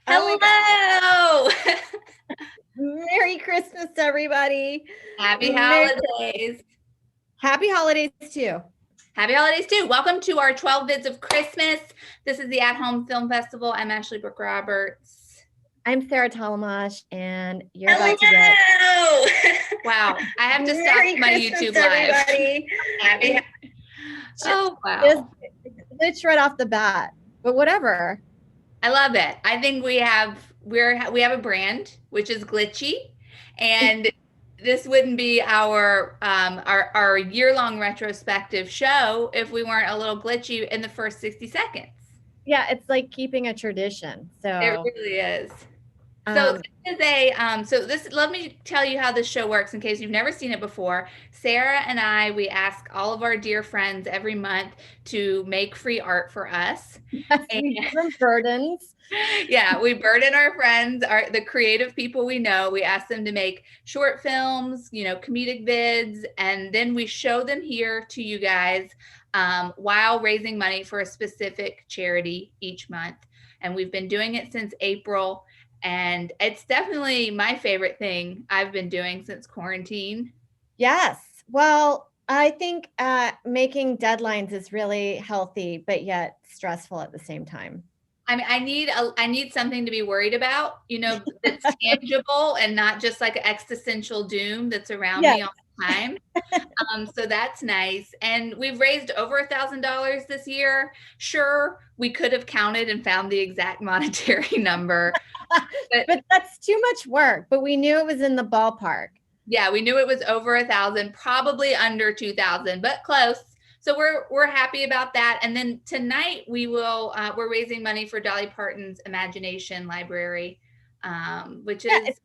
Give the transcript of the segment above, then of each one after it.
Oh my God. Hello! Merry Christmas, everybody. Happy Merry, holidays. Happy holidays too. Happy holidays too. Welcome to our 12 Vids of Christmas. This is the At Home Film Festival. I'm Ashley Brooke Roberts. I'm Sarah Talamash, and you're Hello! about to get Wow, I have to stop Merry my Christmas, YouTube everybody. live. Oh, Just wow. glitch right off the bat, but whatever. I love it. I think we have a brand, which is glitchy, and this wouldn't be our year-long retrospective show if we weren't a little glitchy in the first 60 seconds. Yeah, it's like keeping a tradition. It So, really is. So um, let me tell you how this show works in case you've never seen it before. Sarah and I, we ask all of our dear friends every month to make free art for us. yes, we give them burdens. Yeah, we burden our friends, the creative people we know. We ask them to make short films, comedic vids, and then we show them here to you guys while raising money for a specific charity each month. And we've been doing it since April, and it's definitely my favorite thing I've been doing since quarantine. Yes. Well, I think making deadlines is really healthy, but yet stressful at the same time. I mean, I need something to be worried about, that's tangible and not just like existential doom that's around Yes. me all the time. So that's nice. And we've raised over $1,000 this year. Sure, we could have counted and found the exact monetary number. But that's too much work. But we knew it was in the ballpark. Yeah, we knew it was over 1,000, probably under 2,000, but close. So we're happy about that. And then tonight we're raising money for Dolly Parton's Imagination Library, which is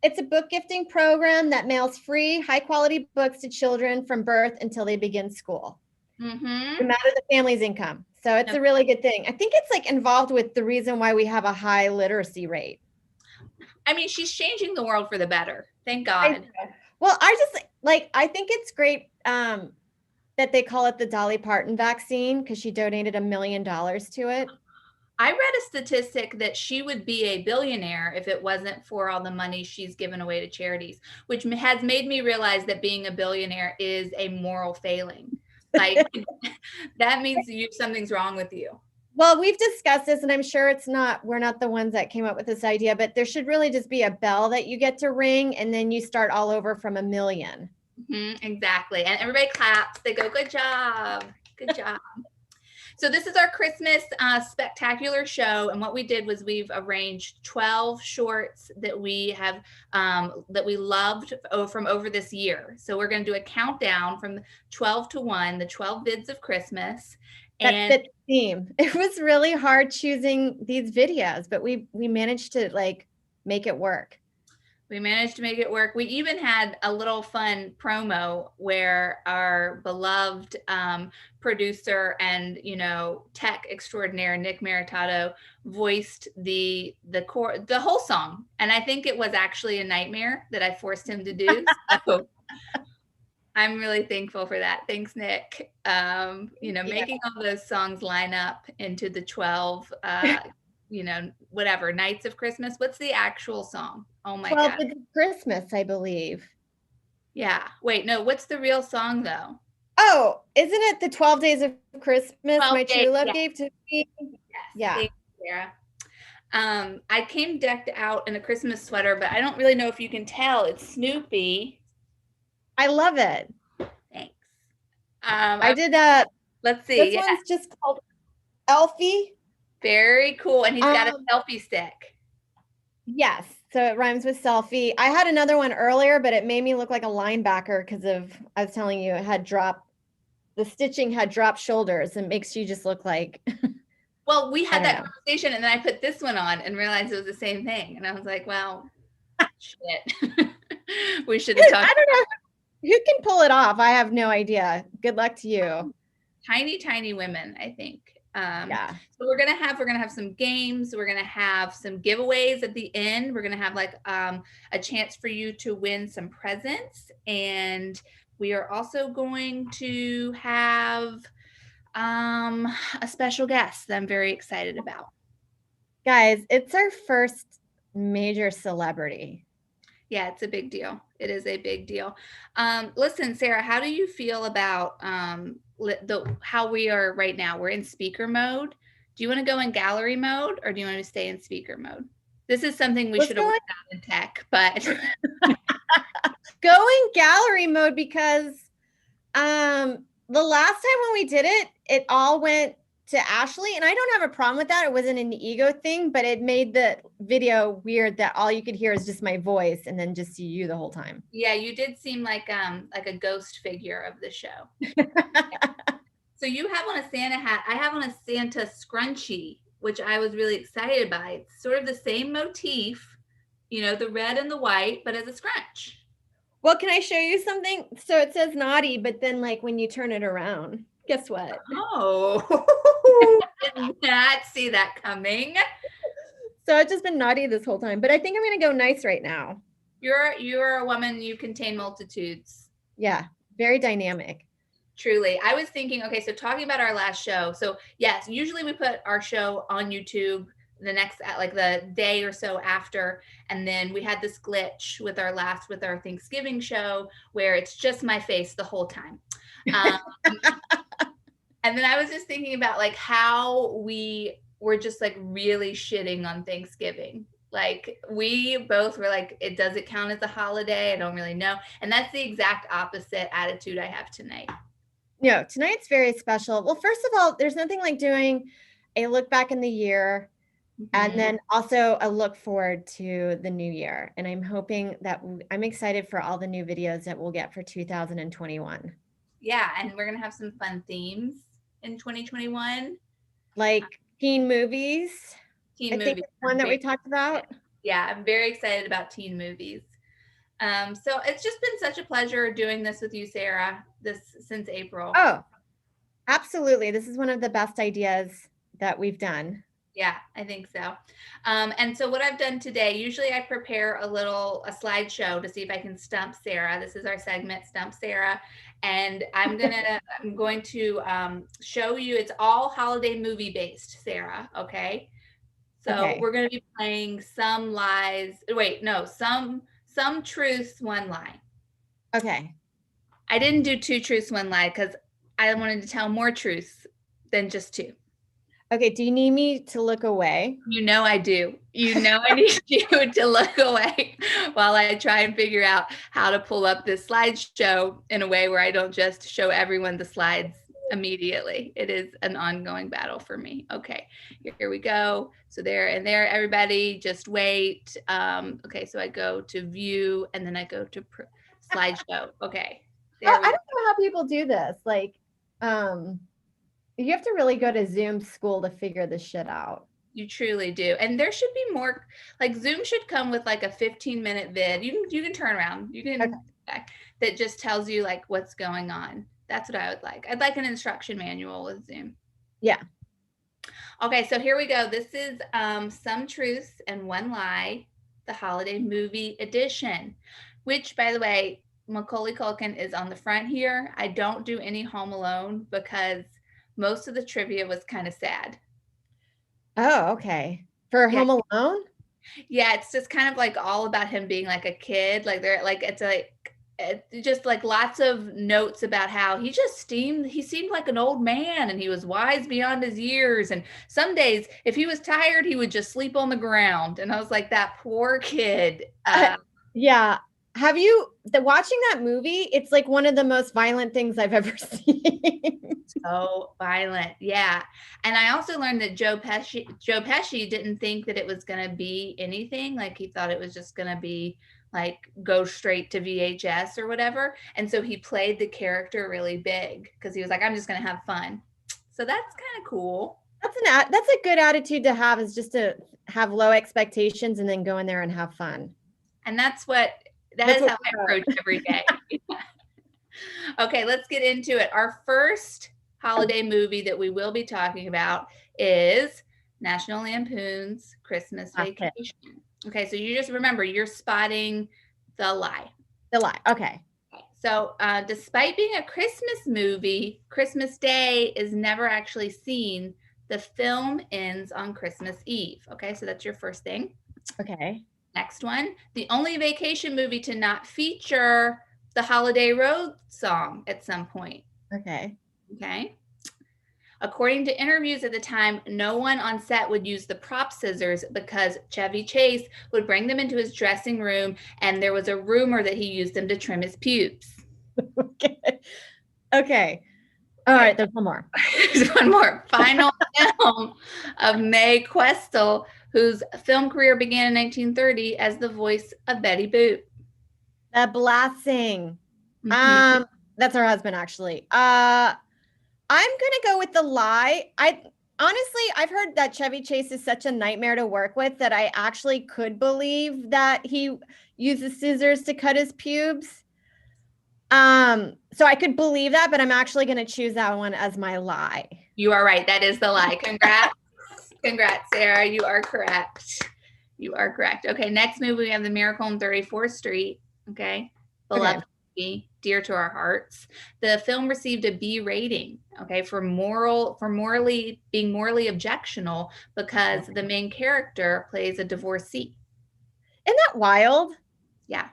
it's a book gifting program that mails free, high quality books to children from birth until they begin school, no matter the family's income. So it's a really good thing. I think it's like involved with the reason why we have a high literacy rate. I mean, she's changing the world for the better. Thank God. Well, I think it's great that they call it the Dolly Parton vaccine because she donated $1 million to it. I read a statistic that she would be a billionaire if it wasn't for all the money she's given away to charities, which has made me realize that being a billionaire is a moral failing. Like that means something's wrong with you. Well, we've discussed this, and I'm sure we're not the ones that came up with this idea, but there should really just be a bell that you get to ring, and then you start all over from $1 million. Exactly. And everybody claps. They go, good job. Good job. So this is our Christmas spectacular show. And what we did was we've arranged 12 shorts that we have, that we loved from over this year. So we're going to do a countdown from 12 to 1, the 12 vids of Christmas. That fit the theme. It was really hard choosing these videos, but we managed to make it work. We managed to make it work. We even had a little fun promo where our beloved producer and tech extraordinaire Nick Maritato voiced the whole song, and I think it was actually a nightmare that I forced him to do. So I'm really thankful for that. Thanks, Nick. Making all those songs line up into the 12 whatever, Nights of Christmas. What's the actual song? Oh my God. 12 Christmas, I believe. Yeah. Wait, no, what's the real song though? Oh, isn't it the 12 Days of Christmas my true love gave to me? Yes. Yeah. Thank you, Sarah. I came decked out in a Christmas sweater, but I don't really know if you can tell. It's Snoopy. I love it. Thanks. I did that. Let's see. This one's just called Elfie. Very cool. And he's got a selfie stick. Yes. So it rhymes with selfie. I had another one earlier, but it made me look like a linebacker because I was telling you, the stitching had dropped shoulders and makes you just look like. Well, we had that conversation and then I put this one on and realized it was the same thing. And I was like, well, shit. We should have talked. I don't know who can pull it off. I have no idea. Good luck to you. Tiny, tiny women, I think. Yeah. So we're gonna have some games. We're gonna have some giveaways at the end. We're gonna have a chance for you to win some presents, and we are also going to have a special guest that I'm very excited about. Guys, it's our first major celebrity. Yeah, it's a big deal. It is a big deal. Listen, Sarah, how do you feel about how we are right now? We're in speaker mode. Do you want to go in gallery mode or do you want to stay in speaker mode? This is something we should have worked out in tech, but go in gallery mode because the last time when we did it, it all went to Ashley, and I don't have a problem with that. It wasn't an ego thing, but it made the video weird that all you could hear is just my voice and then just see you the whole time. Yeah, you did seem like a ghost figure of the show. So you have on a Santa hat. I have on a Santa scrunchie, which I was really excited by. It's sort of the same motif, you know, the red and the white, but as a scrunch. Well, can I show you something? So it says naughty, but then like when you turn it around, guess what? Oh, did not see that coming. So I've just been naughty this whole time, but I think I'm going to go nice right now. You're a woman, you contain multitudes. Yeah, very dynamic. Truly. I was thinking, okay, so talking about our last show. So yes, usually we put our show on YouTube the next, like the day or so after. And then we had this glitch with our Thanksgiving show where it's just my face the whole time. And then I was just thinking about like how we were just like really shitting on Thanksgiving. Like we both were like, does it count as a holiday? I don't really know. And that's the exact opposite attitude I have tonight. No, tonight's very special. Well, first of all, there's nothing like doing a look back in the year and then also a look forward to the new year. And I'm hoping that I'm excited for all the new videos that we'll get for 2021. Yeah, and we're going to have some fun themes in 2021. Like teen movies. Teen movies. I think it's one that we talked about. Yeah, I'm very excited about teen movies. So it's just been such a pleasure doing this with you, Sarah, since April. Oh, absolutely. This is one of the best ideas that we've done. Yeah, I think so. And so what I've done today, usually I prepare a slideshow to see if I can stump Sarah. This is our segment, Stump Sarah. And I'm going to show you, it's all holiday movie based, Sarah, okay? So we're going to be playing some truths, one lie. Okay. I didn't do 2 truths, 1 lie because I wanted to tell more truths than just 2. Okay, do you need me to look away? You know I do. You know I need you to look away while I try and figure out how to pull up this slideshow in a way where I don't just show everyone the slides immediately. It is an ongoing battle for me. Okay, here we go. So there, everybody just wait. Okay, so I go to view and then I go to slideshow. Okay. I don't know how people do this. Like, you have to really go to Zoom school to figure this shit out. You truly do. And there should be more, like Zoom should come with like a 15-minute vid. You can turn around. You can, that just tells you like what's going on. That's what I would like. I'd like an instruction manual with Zoom. Yeah. Okay, so here we go. This is Some Truths and One Lie, the holiday movie edition, which, by the way, Macaulay Culkin is on the front here. I don't do any Home Alone because most of the trivia was kind of sad. Oh, okay. For Home Alone? Yeah, it's just kind of like all about him being like a kid. Like it's just like lots of notes about how he seemed like an old man and he was wise beyond his years. And some days if he was tired, he would just sleep on the ground. And I was like, that poor kid. Yeah. Have you watching that movie? It's like one of the most violent things I've ever seen. So violent. Yeah. And I also learned that Joe Pesci didn't think that it was going to be anything. Like he thought it was just going to be like go straight to VHS or whatever. And so he played the character really big because he was like, I'm just going to have fun. So that's kind of cool. That's a good attitude to have, is just to have low expectations and then go in there and have fun. And that's how I approach every day. Okay, let's get into it. Our first holiday movie that we will be talking about is National Lampoon's Christmas Vacation. Okay, so you just remember, you're spotting the lie. The lie, okay. So despite being a Christmas movie, Christmas Day is never actually seen The film ends on Christmas Eve. Okay, so that's your first thing. Okay. Next one. The only vacation movie to not feature the Holiday Road song at some point. Okay. Okay. According to interviews at the time, no one on set would use the prop scissors because Chevy Chase would bring them into his dressing room, and there was a rumor that he used them to trim his pubes. Okay. Okay. All right, there's one more. There's one more. Final film of Mae Questel, whose film career began in 1930 as the voice of Betty Boop. The Blessing. Mhm. That's her husband, actually. I'm gonna go with The Lie. Honestly, I've heard that Chevy Chase is such a nightmare to work with that I actually could believe that he uses scissors to cut his pubes. So I could believe that, but I'm actually gonna choose that one as my lie. You are right. That is The Lie. Congrats. Congrats, Sarah. You are correct. You are correct. Okay, next movie we have The Miracle on 34th Street. Okay. Beloved movie, dear to our hearts. The film received a B rating, okay, for being morally objectionable because the main character plays a divorcee. Isn't that wild? Yeah.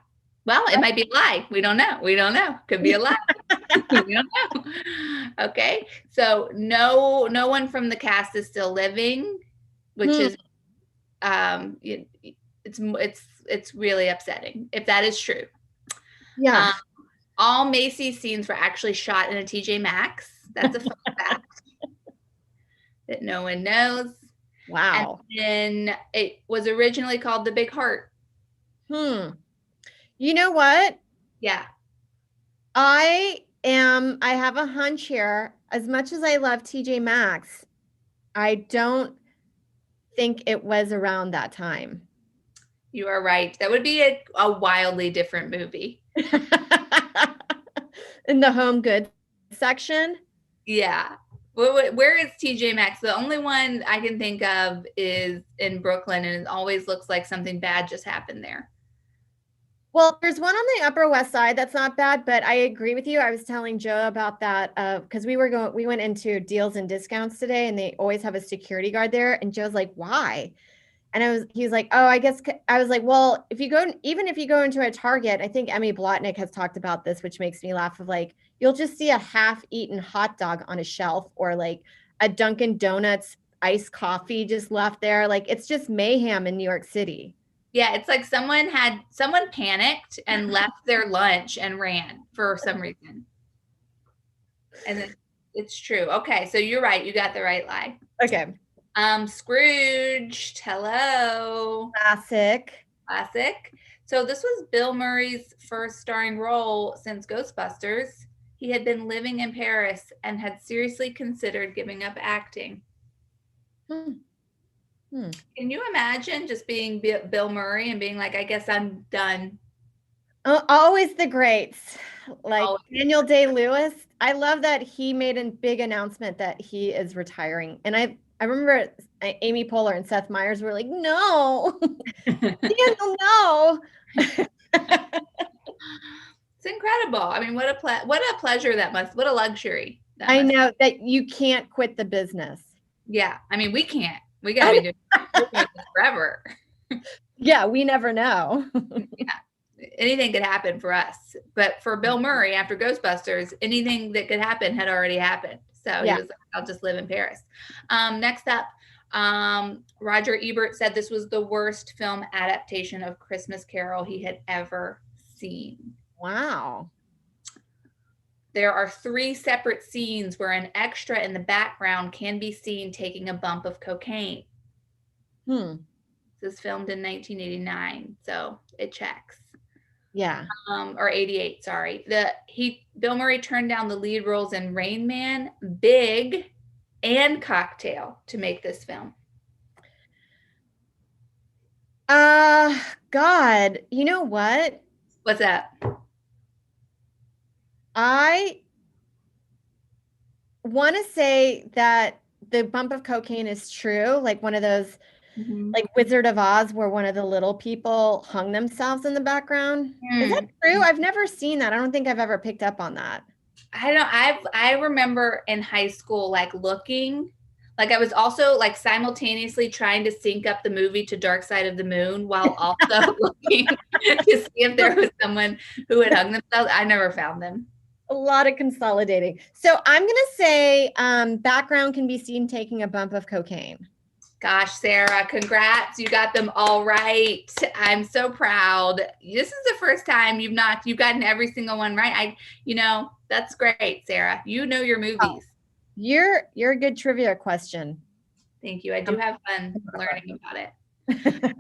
Well, it might be a lie. We don't know. We don't know. Could be a lie. We don't know. Okay. So no one from the cast is still living, which is it's really upsetting if that is true. Yeah. All Macy's scenes were actually shot in a TJ Maxx. That's a fun fact that no one knows. Wow. And then it was originally called The Big Heart. You know what? Yeah. I have a hunch here. As much as I love TJ Maxx, I don't think it was around that time. You are right. That would be a wildly different movie. In the home goods section? Yeah. Where is TJ Maxx? The only one I can think of is in Brooklyn, and it always looks like something bad just happened there. Well, there's one on the Upper West Side that's not bad, but I agree with you. I was telling Joe about that because we went into deals and discounts today, and they always have a security guard there. And Joe's like, "Why?" And he was like, "Oh, I guess." I was like, "Well, even if you go into a Target, I think Emmy Blotnick has talked about this, which makes me laugh. Of like, you'll just see a half-eaten hot dog on a shelf, or like a Dunkin' Donuts iced coffee just left there. Like, it's just mayhem in New York City." Yeah, it's like someone panicked and left their lunch and ran for some reason. And it's true. Okay, so you're right. You got the right lie. Okay. Scrooge. Hello. Classic. So this was Bill Murray's first starring role since Ghostbusters. He had been living in Paris and had seriously considered giving up acting. Can you imagine just being Bill Murray and being like, I guess I'm done? Always the greats, like Daniel Day-Lewis. I love that he made a big announcement that he is retiring. And I remember Amy Poehler and Seth Meyers were like, "No, Daniel, no." It's incredible. I mean, what a pleasure what a luxury. I know that you can't quit the business. Yeah. I mean, we can't. We got to be doing this forever. Yeah, we never know. Yeah. Anything could happen for us. But for Bill Murray, after Ghostbusters, anything that could happen had already happened. So he was like, I'll just live in Paris. Next up, Roger Ebert said this was the worst film adaptation of Christmas Carol he had ever seen. Wow. There are 3 separate scenes where an extra in the background can be seen taking a bump of cocaine. This was filmed in 1989, so it checks. Yeah. Or 88, sorry. Bill Murray turned down the lead roles in Rain Man, Big, and Cocktail to make this film. God, you know what? What's that? I want to say that the bump of cocaine is true, like one of those like Wizard of Oz where one of the little people hung themselves in the background. Is that true? I've never seen that. I don't think I've ever picked up on that. I remember in high school like looking, Like I was also like simultaneously trying to sync up the movie to Dark Side of the Moon while also looking to see if there was someone who had hung themselves. I never found them. A lot of consolidating. So I'm going to say background can be seen taking a bump of cocaine. Gosh, Sarah, congrats. You got them all right. I'm so proud. This is the first time you've gotten every single one right. That's great, Sarah. You know your movies. Oh, you're a good trivia question. Thank you. I do have fun learning about it.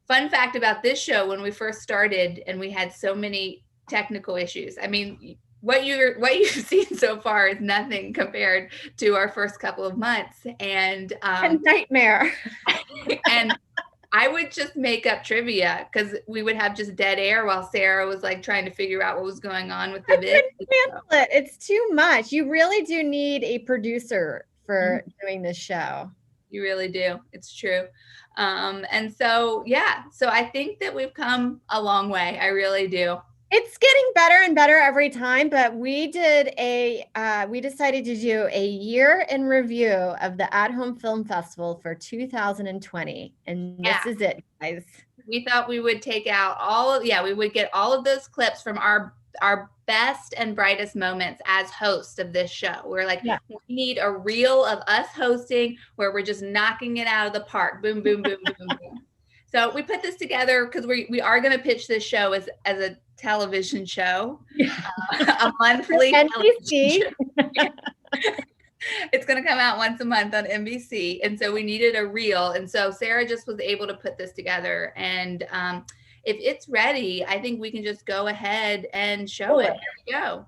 Fun fact about this show, when we first started and we had so many technical issues. I mean, what you've seen so far is nothing compared to our first couple of months. And a nightmare. And I would just make up trivia because we would have just dead air while Sarah was like trying to figure out what was going on with the vid. It's too much. You really do need a producer for doing this show. You really do. It's true. And so, yeah, so I think that we've come a long way. I really do. It's getting better and better every time, but we decided to do a year in review of the At Home Film Festival for 2020. And this is it, guys. We thought we would take out we would get all of those clips from our best and brightest moments as hosts of this show. We're like, we need a reel of us hosting where we're just knocking it out of the park. Boom, boom, boom, boom, boom. So we put this together because we are going to pitch this show as a television show, a monthly NBC. It's going to come out once a month on NBC. And so we needed a reel. And so Sarah just was able to put this together. And if it's ready, I think we can just go ahead and show it. Here we go.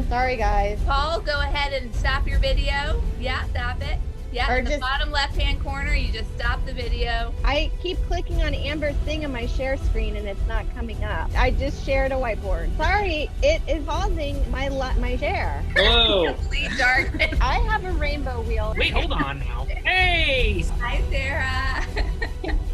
Sorry, guys. Paul, go ahead and stop your video. Yeah, stop it. Yeah, in the bottom left-hand corner, you just stop the video. I keep clicking on Amber's thing on my share screen, and it's not coming up. I just shared a whiteboard. Sorry, it is pausing my share. Whoa. Complete darkness. I have a rainbow wheel. Wait, hold on now. Hey! Hi, Sarah.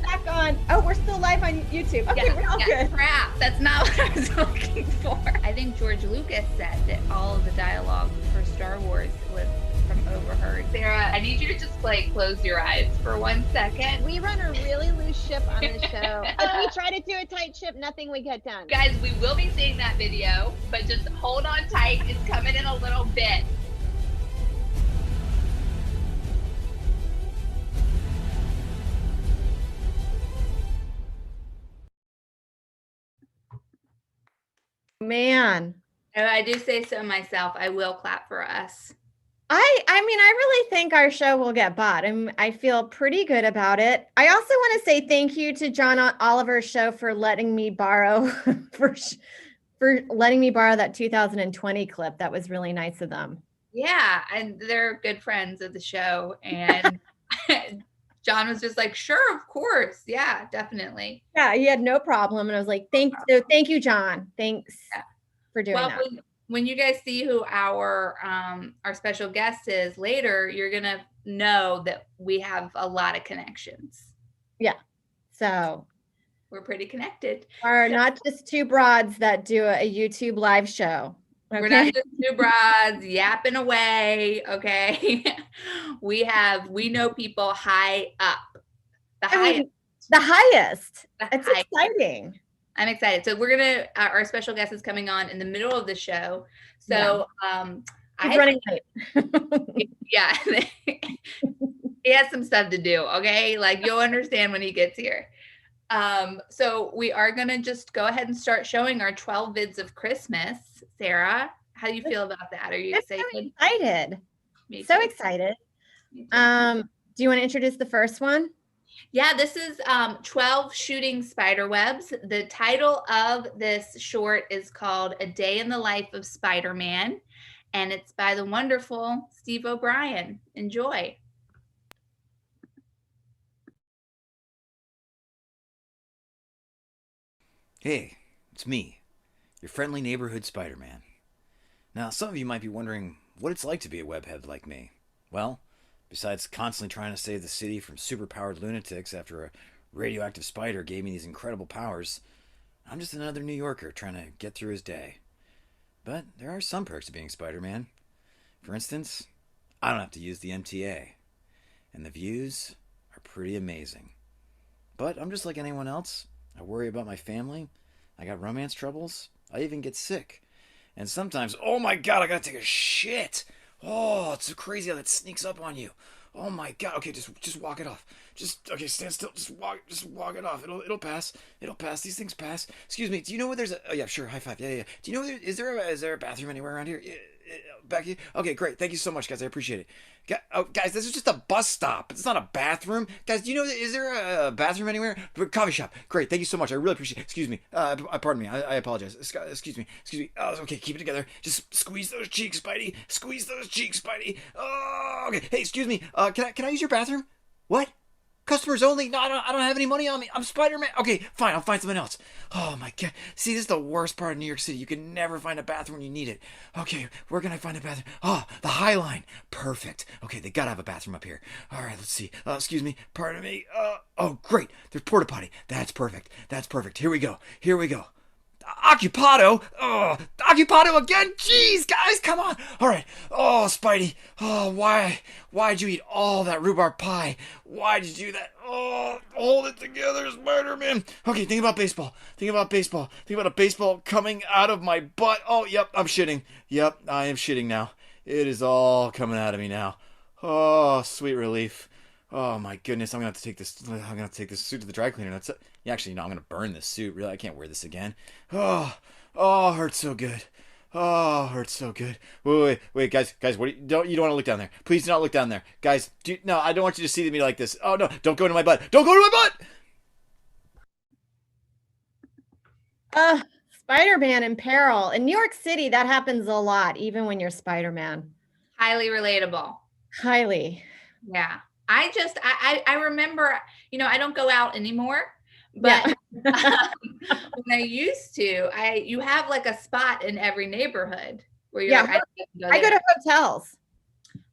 Back on. Oh, we're still live on YouTube. Okay, we're all good. Crap, that's not what I was looking for. I think George Lucas said that all of the dialogue for Star Wars was from overheard. Sarah, I need you to just close your eyes for 1 second. We run a really loose ship on this show. If we try to do a tight ship, nothing would get done. Guys, we will be seeing that video, but just hold on tight. It's coming in a little bit. Man. I do say so myself. I will clap for us. I mean, I really think our show will get bought. I feel pretty good about it. I also want to say thank you to John Oliver's show for letting me borrow for letting me borrow that 2020 clip. That was really nice of them. Yeah, and they're good friends of the show, and John was just like, "Sure, of course, yeah, definitely." Yeah, he had no problem, and I was like, "Thank you, John. Thanks for doing that." When you guys see who our special guest is later, you're gonna know that we have a lot of connections. Yeah, so we're pretty connected. We're not just two broads that do a YouTube live show. Okay? We're not just two broads yapping away. Okay, we know people high up, the highest. It's exciting. I'm excited. So we're gonna our special guest is coming on in the middle of the show. So he's running late. Yeah. He has some stuff to do. Okay. Like you'll understand when he gets here. So we are gonna just go ahead and start showing our 12 vids of Christmas. Sarah, how do you feel about that? Are you excited? So excited. So excited. Do you want to introduce the first one? Yeah, this is 12 shooting spider webs. The title of this short is called A Day in the Life of Spider-Man, and it's by the wonderful Steve O'Brien. Enjoy. Hey, it's me, your friendly neighborhood Spider-Man. Now, some of you might be wondering what it's like to be a webhead like me. Well, besides constantly trying to save the city from superpowered lunatics after a radioactive spider gave me these incredible powers, I'm just another New Yorker trying to get through his day. But there are some perks to being Spider-Man. For instance, I don't have to use the MTA. And the views are pretty amazing. But I'm just like anyone else. I worry about my family. I got romance troubles. I even get sick. And sometimes, oh my god, I gotta take a shit. Oh, it's so crazy how that sneaks up on you. Oh my god. Okay, just walk it off. Okay, stand still. Just walk it off. It'll pass. It'll pass. These things pass. Excuse me. Do you know where there's a? Oh yeah, sure. High five. Yeah. Do you know is there a bathroom anywhere around here? Back here. Okay, great. Thank you so much, guys. I appreciate it. Guys, this is just a bus stop. It's not a bathroom. Guys, do you know is there a bathroom anywhere? Coffee shop. Great. Thank you so much. I really appreciate it. Excuse me. Pardon me. I apologize. Excuse me. Okay, keep it together. Just squeeze those cheeks, Spidey. Squeeze those cheeks, Spidey. Oh, okay. Hey, excuse me. Can I use your bathroom? What? Customers only? No, I don't have any money on me. I'm Spider-Man. Okay, fine. I'll find something else. Oh my god. See, this is the worst part of New York City. You can never find a bathroom when you need it. Okay, where can I find a bathroom? Oh, the High Line. Perfect. Okay, they gotta have a bathroom up here. All right, let's see. Excuse me. Pardon me. Oh, great. There's porta potty. That's perfect. Here we go. Occupado? Oh, Occupado again? Jeez, guys, come on. All right. Oh, Spidey. Oh, why'd you eat all that rhubarb pie? Why'd you do that? Oh, hold it together, Spider-Man. Okay, think about baseball. Think about a baseball coming out of my butt. Oh, yep, I'm shitting. Yep, I am shitting now. It is all coming out of me now. Oh, sweet relief. Oh my goodness, I'm gonna have to take this suit to the dry cleaner. That's it. Yeah, actually, no, I'm gonna burn this suit. Really, I can't wear this again. Oh, it hurts so good. Oh, it hurts so good. Wait, guys, what? You don't want to look down there. Please do not look down there, guys. No, I don't want you to see me like this. Oh no, don't go into my butt. Don't go into my butt. Spider-Man in peril in New York City. That happens a lot, even when you're Spider-Man. Highly relatable. Highly. Yeah. I remember, I don't go out anymore, but when I used to, you have like a spot in every neighborhood where you're like, I go to hotels.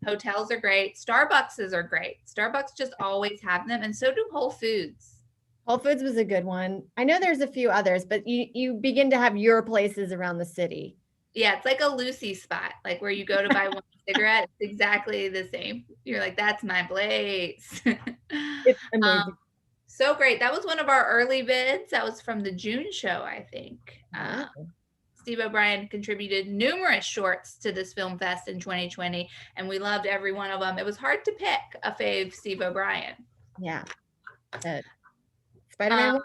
Hotels are great. Starbucks are great. Starbucks just always have them. And so do Whole Foods. Whole Foods was a good one. I know there's a few others, but you begin to have your places around the city. Yeah, it's like a Lucy spot, like where you go to buy one cigarette. It's exactly the same. You're like, that's my place. It's amazing. So great. That was one of our early vids. That was from the June show, I think. Steve O'Brien contributed numerous shorts to this film fest in 2020, and we loved every one of them. It was hard to pick a fave Steve O'Brien. Yeah. Spider-Man.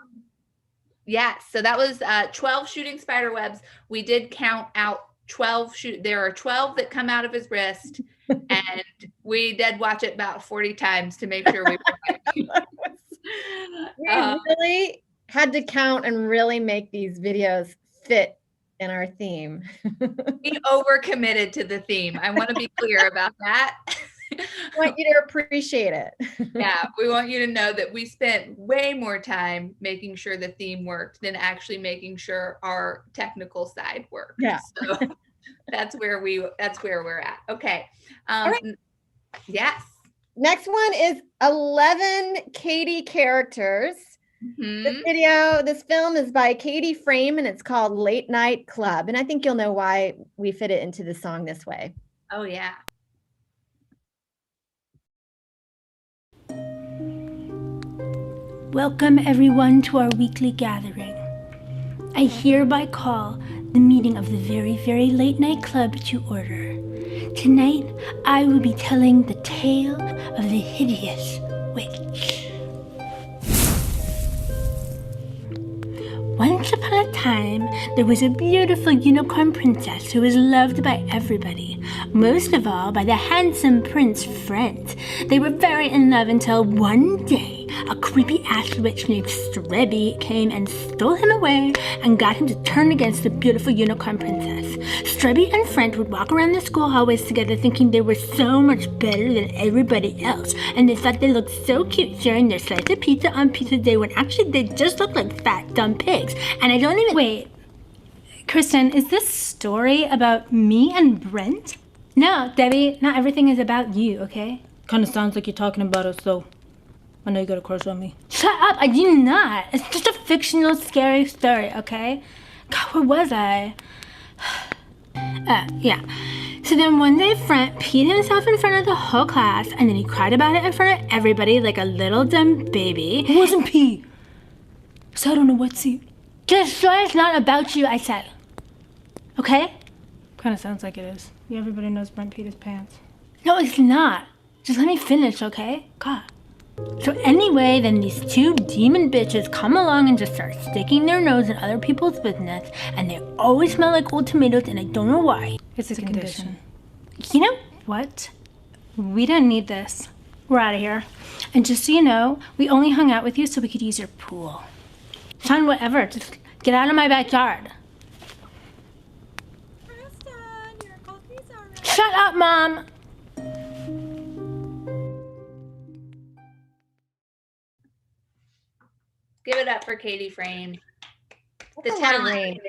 Yes. So that was 12 shooting spider webs. We did count out 12 there are 12 that come out of his wrist, and we did watch it about 40 times to make sure we were we really had to count and really make these videos fit in our theme. We overcommitted to the theme. I want to be clear about that. I want you to appreciate it. Yeah, we want you to know that we spent way more time making sure the theme worked than actually making sure our technical side worked. Yeah. So that's where we're at. Okay. All right. Yes. Next one is 11 Katie characters. Mm-hmm. This film is by Katie Frame, and it's called Late Night Club. And I think you'll know why we fit it into the song this way. Oh, yeah. Welcome everyone to our weekly gathering. I hereby call the meeting of the very, very late night club to order. Tonight, I will be telling the tale of the hideous witch. Once upon a time, there was a beautiful unicorn princess who was loved by everybody, most of all by the handsome prince Friend. They were very in love until one day, a creepy-ass witch named Strebby came and stole him away and got him to turn against the beautiful unicorn princess. Strebby and Friend would walk around the school hallways together thinking they were so much better than everybody else, and they thought they looked so cute sharing their slice of pizza on pizza day when actually they just looked like fat, dumb pigs. And I don't even— Wait, Kristen, is this story about me and Brent? No, Debbie, not everything is about you, okay? Kind of sounds like you're talking about us, though. I know you got a crush on me. Shut up! I do not. It's just a fictional, scary story, okay? God, where was I? Yeah. So then one day Frank peed himself in front of the whole class, and then he cried about it in front of everybody like a little dumb baby. It wasn't pee. So I don't know what's he. This story's not about you, I said. Okay? Kind of sounds like it is. Yeah, everybody knows Brent peed his pants. No, it's not. Just let me finish, okay? God. So anyway, then these two demon bitches come along and just start sticking their nose in other people's business, and they always smell like old tomatoes, and I don't know why. It's a condition. You know what? We don't need this. We're out of here. And just so you know, we only hung out with you so we could use your pool. Fine, whatever. Just get out of my backyard. Shut up, Mom! Give it up for Katie Frame. The That's a lot of talent, range.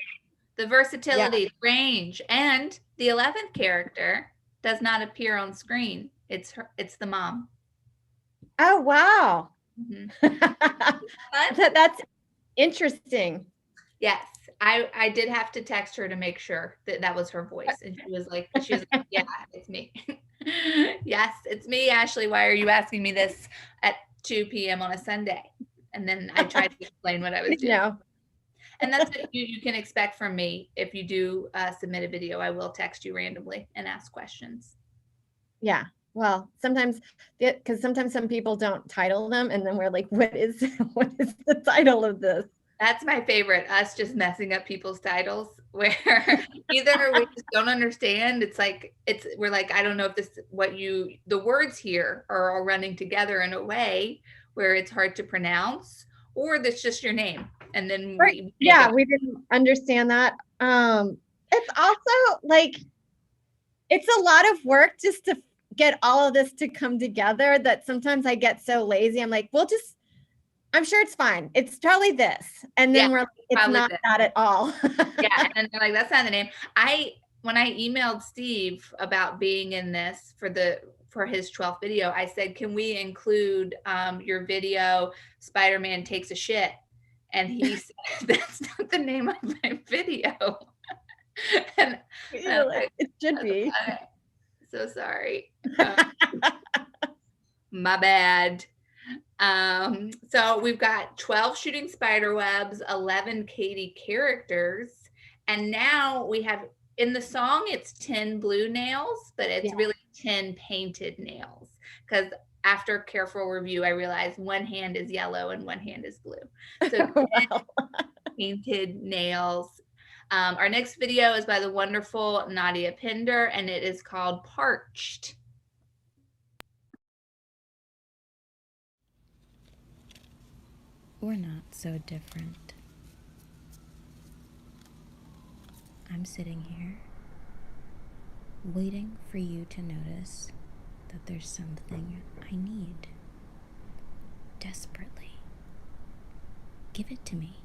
the versatility, range, and the 11th character does not appear on screen. It's her. It's the mom. Oh, wow. Mhm. That's interesting. Yes, I did have to text her to make sure that that was her voice, and she was like, yeah, it's me. Yes, it's me, Ashley. Why are you asking me this at 2 p.m. on a Sunday? And then I tried to explain what I was doing. No. And that's what you can expect from me. If you do submit a video, I will text you randomly and ask questions. Yeah. Well, sometimes, because sometimes some people don't title them, and then we're like, what is the title of this? That's my favorite, us just messing up people's titles, where either we just don't understand. We're like, I don't know if the words here are all running together in a way where it's hard to pronounce, or that's just your name. And then we didn't understand that. It's also like, it's a lot of work just to get all of this to come together that sometimes I get so lazy. I'm like, I'm sure it's fine. It's probably this. And then we're like, it's not that at all. Yeah. And they're like, that's not the name. When I emailed Steve about being in this for his 12th video, I said, can we include your video, Spider-Man Takes a Shit? And he said, that's not the name of my video. And it should be. So sorry. My bad. So we've got 12 shooting spider webs, 11 Katie characters, and now we have, in the song it's 10 blue nails, but it's really 10 painted nails, because after careful review I realized one hand is yellow and one hand is blue. So 10 painted nails. Our next video is by the wonderful Nadia Pinder, and it is called Parched. We're not so different. I'm sitting here, waiting for you to notice that there's something I need. Desperately. Give it to me.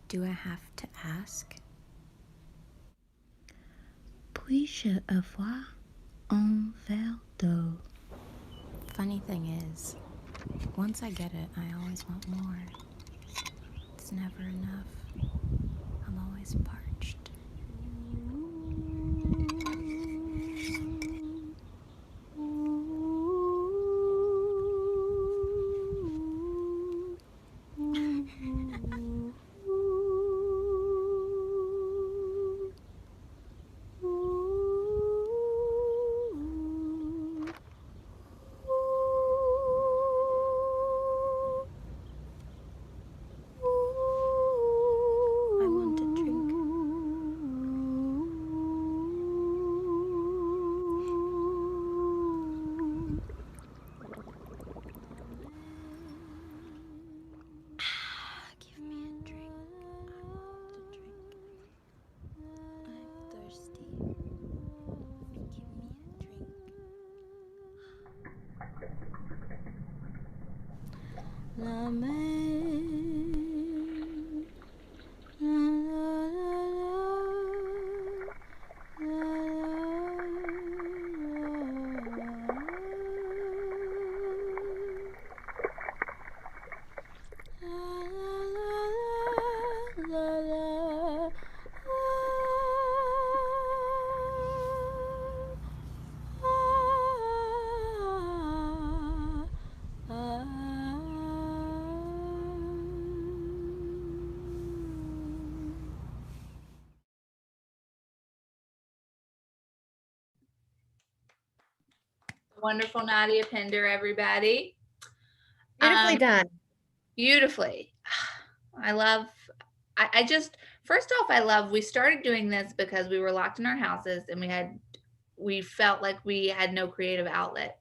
Do I have to ask? Puis-je avoir un verre d'eau? Funny thing is, once I get it, I always want more. It's never enough. I'm always parched. la mer, la la la la la Wonderful Nadia Pender, everybody. Beautifully done. Beautifully. I just, first off, we started doing this because we were locked in our houses and we felt like we had no creative outlet.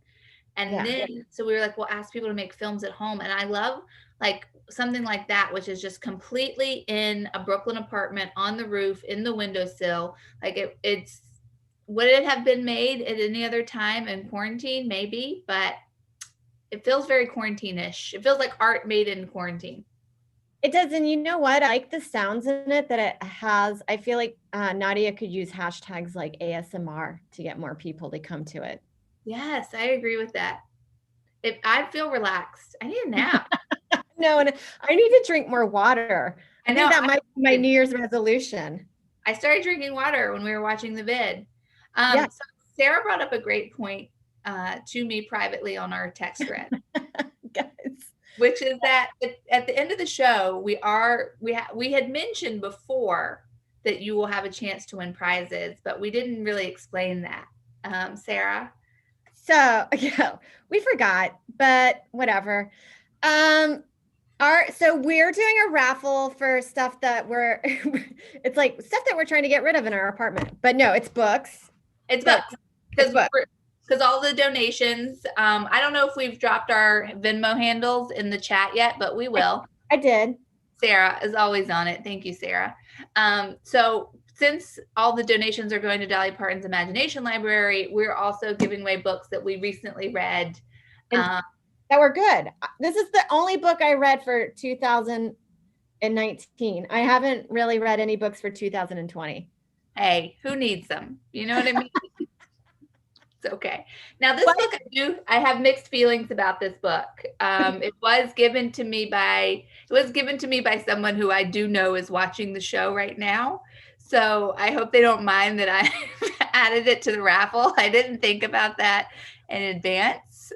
And then, so we were like, we'll ask people to make films at home. And I love like something like that, which is just completely in a Brooklyn apartment on the roof, in the windowsill. Like it's, would it have been made at any other time in quarantine? Maybe, but it feels very quarantine-ish. It feels like art made in quarantine. It does. And you know what? I like the sounds in it that it has. I feel like Nadia could use hashtags like ASMR to get more people to come to it. Yes, I agree with that. I feel relaxed. I need a nap. No, and I need to drink more water. I think that might be my New Year's resolution. I started drinking water when we were watching the vid. Yeah. So Sarah brought up a great point to me privately on our text thread. Guys. Which is that at the end of the show, we had mentioned before that you will have a chance to win prizes, but we didn't really explain that. Sarah? So, yeah, we forgot, but whatever. So we're doing a raffle for stuff that it's like stuff that we're trying to get rid of in our apartment, but no, it's books. It's books. Because all the donations, I don't know if we've dropped our Venmo handles in the chat yet, but we will. I did. Sarah is always on it. Thank you, Sarah. So since all the donations are going to Dolly Parton's Imagination Library, we're also giving away books that we recently read. That were good. This is the only book I read for 2019. I haven't really read any books for 2020. Hey, who needs them? You know what I mean? It's okay. Now this book, I have mixed feelings about this book. It was given to me by someone who I do know is watching the show right now. So I hope they don't mind that I added it to the raffle. I didn't think about that in advance.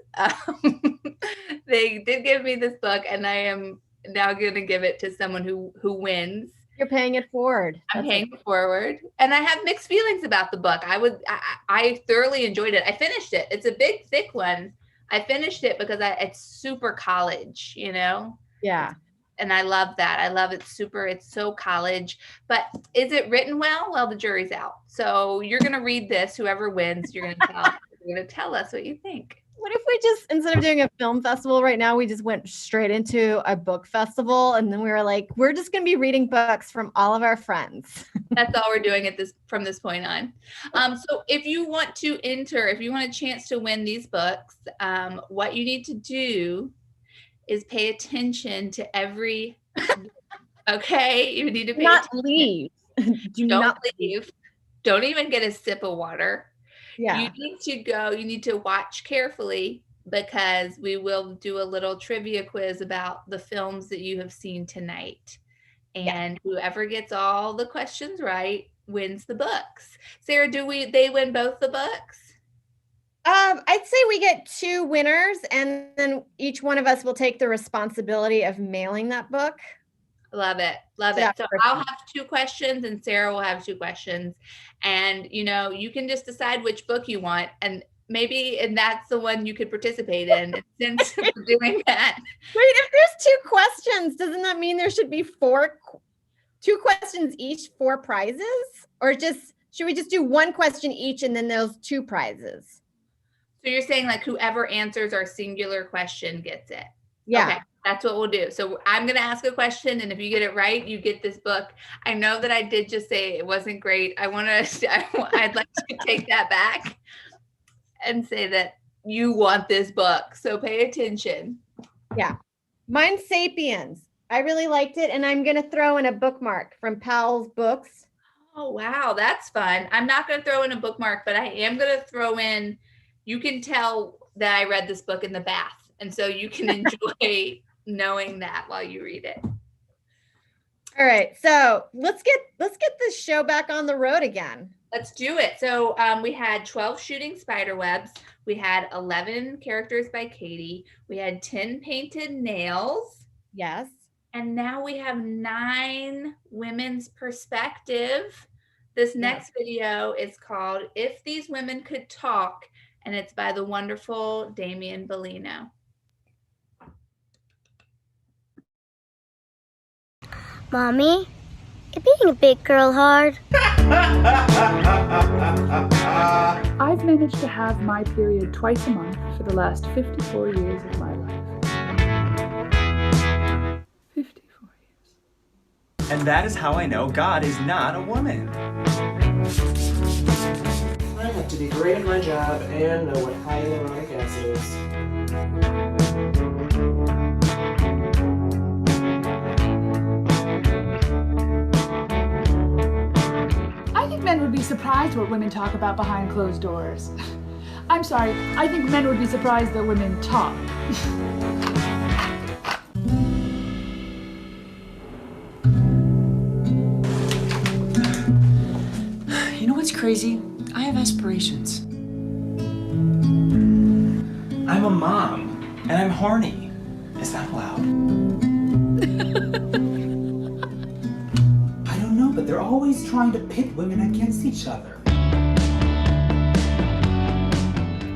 They did give me this book, and I am now going to give it to someone who wins. You're paying it forward. I'm paying it forward. And I have mixed feelings about the book. I thoroughly enjoyed it. I finished it. It's a big, thick one. I finished it because it's super college, you know? Yeah. And I love that. I love it. It's so college. But is it written well? Well, the jury's out. So you're going to read this. Whoever wins, you're going to tell us what you think. What if we just, instead of doing a film festival right now, we just went straight into a book festival, and then we were like, we're just going to be reading books from all of our friends. That's all we're doing from this point on. So if you want to enter, if you want a chance to win these books, what you need to do is pay attention to every, okay? You need to pay not attention. Leave. Don't leave. Don't even get a sip of water. Yeah. You need to watch carefully, because we will do a little trivia quiz about the films that you have seen tonight. And whoever gets all the questions right wins the books. Sarah, they win both the books? I'd say we get 2 winners, and then each one of us will take the responsibility of mailing that book. Love it. Love it. So I'll have 2 questions and Sarah will have 2 questions. And, you can just decide which book you want. And that's the one you could participate in. Since we're doing that. Wait, if there's 2 questions, doesn't that mean there should be 2 questions each, 4 prizes? Or should we just do 1 question each and then those 2 prizes? So you're saying like whoever answers our singular question gets it? Yeah. Okay. That's what we'll do. So I'm going to ask a question, and if you get it right, you get this book. I know that I did just say it wasn't great. I'd like to take that back and say that you want this book. So pay attention. Yeah. Mine's Sapiens. I really liked it, and I'm going to throw in a bookmark from Powell's Books. Oh, wow. That's fun. I'm not going to throw in a bookmark, but I am going to throw in, you can tell that I read this book in the bath. And so you can enjoy knowing that while you read it. All right. So let's get this show back on the road again. Let's do it. So we had 12 shooting spider webs. We had 11 characters by Katie. We had 10 painted nails. Yes. And now we have 9 women's perspective. This next video is called If These Women Could Talk, and it's by the wonderful Damien Bellino. Mommy, is being a big girl hard? I've managed to have my period twice a month for the last 54 years of my life. 54 years. And that is how I know God is not a woman. I have to be great at my job and know what hyaluronic acid is. I think men would be surprised what women talk about behind closed doors. I'm sorry, I think men would be surprised that women talk. You know what's crazy? I have aspirations. I'm a mom, and I'm horny. Is that allowed? I don't know, but they're always trying to pit women against each other.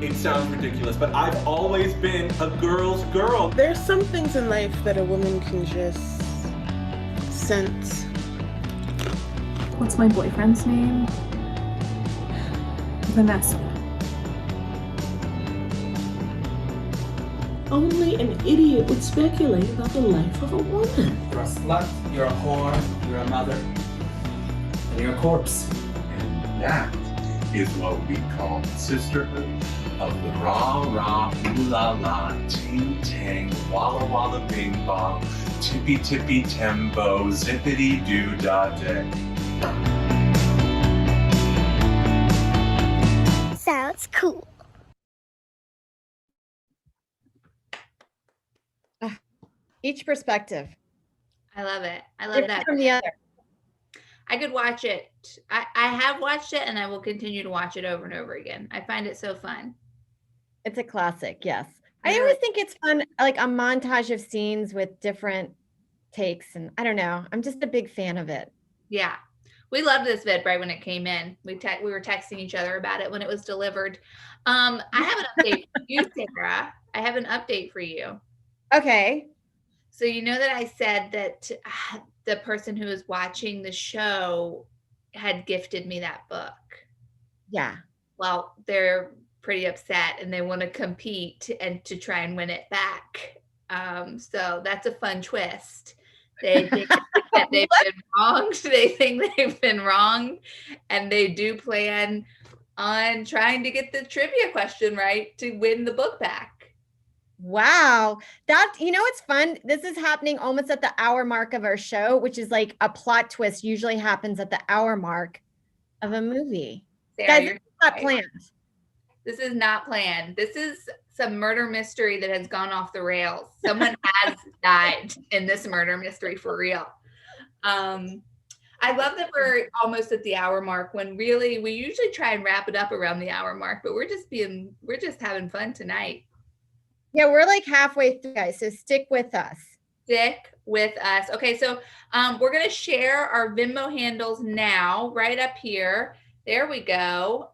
It sounds ridiculous, but I've always been a girl's girl. There's some things in life that a woman can just sense. What's my boyfriend's name? Vanessa. Only an idiot would speculate about the life of a woman. You're a slut, you're a whore, you're a mother, and you're a corpse. And that is what we call sisterhood of the rah-rah, ooh-la-la, ting-tang, walla-walla, bing-bong, tippy-tippy-tembo, zippity-doo-dah-day. Sounds cool. Each perspective. I love it. I love that. From the other. I could watch it. I have watched it and I will continue to watch it over and over again. I find it so fun. It's a classic, yes. I always think it's fun, like a montage of scenes with different takes. And I don't know, I'm just a big fan of it. Yeah. We loved this vid right when it came in. We were texting each other about it when it was delivered. I have an update for you, Sarah. I have an update for you. Okay. So you know that I said that the person who was watching the show had gifted me that book. Yeah. Well, they're pretty upset and they want to compete and to try and win it back. So that's a fun twist. They think that they've been wronged. They think they've been wronged, and they do plan on trying to get the trivia question right to win the book back. Wow. It's fun. This is happening almost at the hour mark of our show, which is like a plot twist usually happens at the hour mark of a movie. Sarah, Guys, you're it's not right. planned. This is not planned. This is some murder mystery that has gone off the rails. Someone has died in this murder mystery for real. I love that we're almost at the hour mark when really we usually try and wrap it up around the hour mark, but we're just having fun tonight. Yeah, we're like halfway through, guys, so stick with us. Stick with us. Okay, so we're going to share our Venmo handles now, right up here. There we go.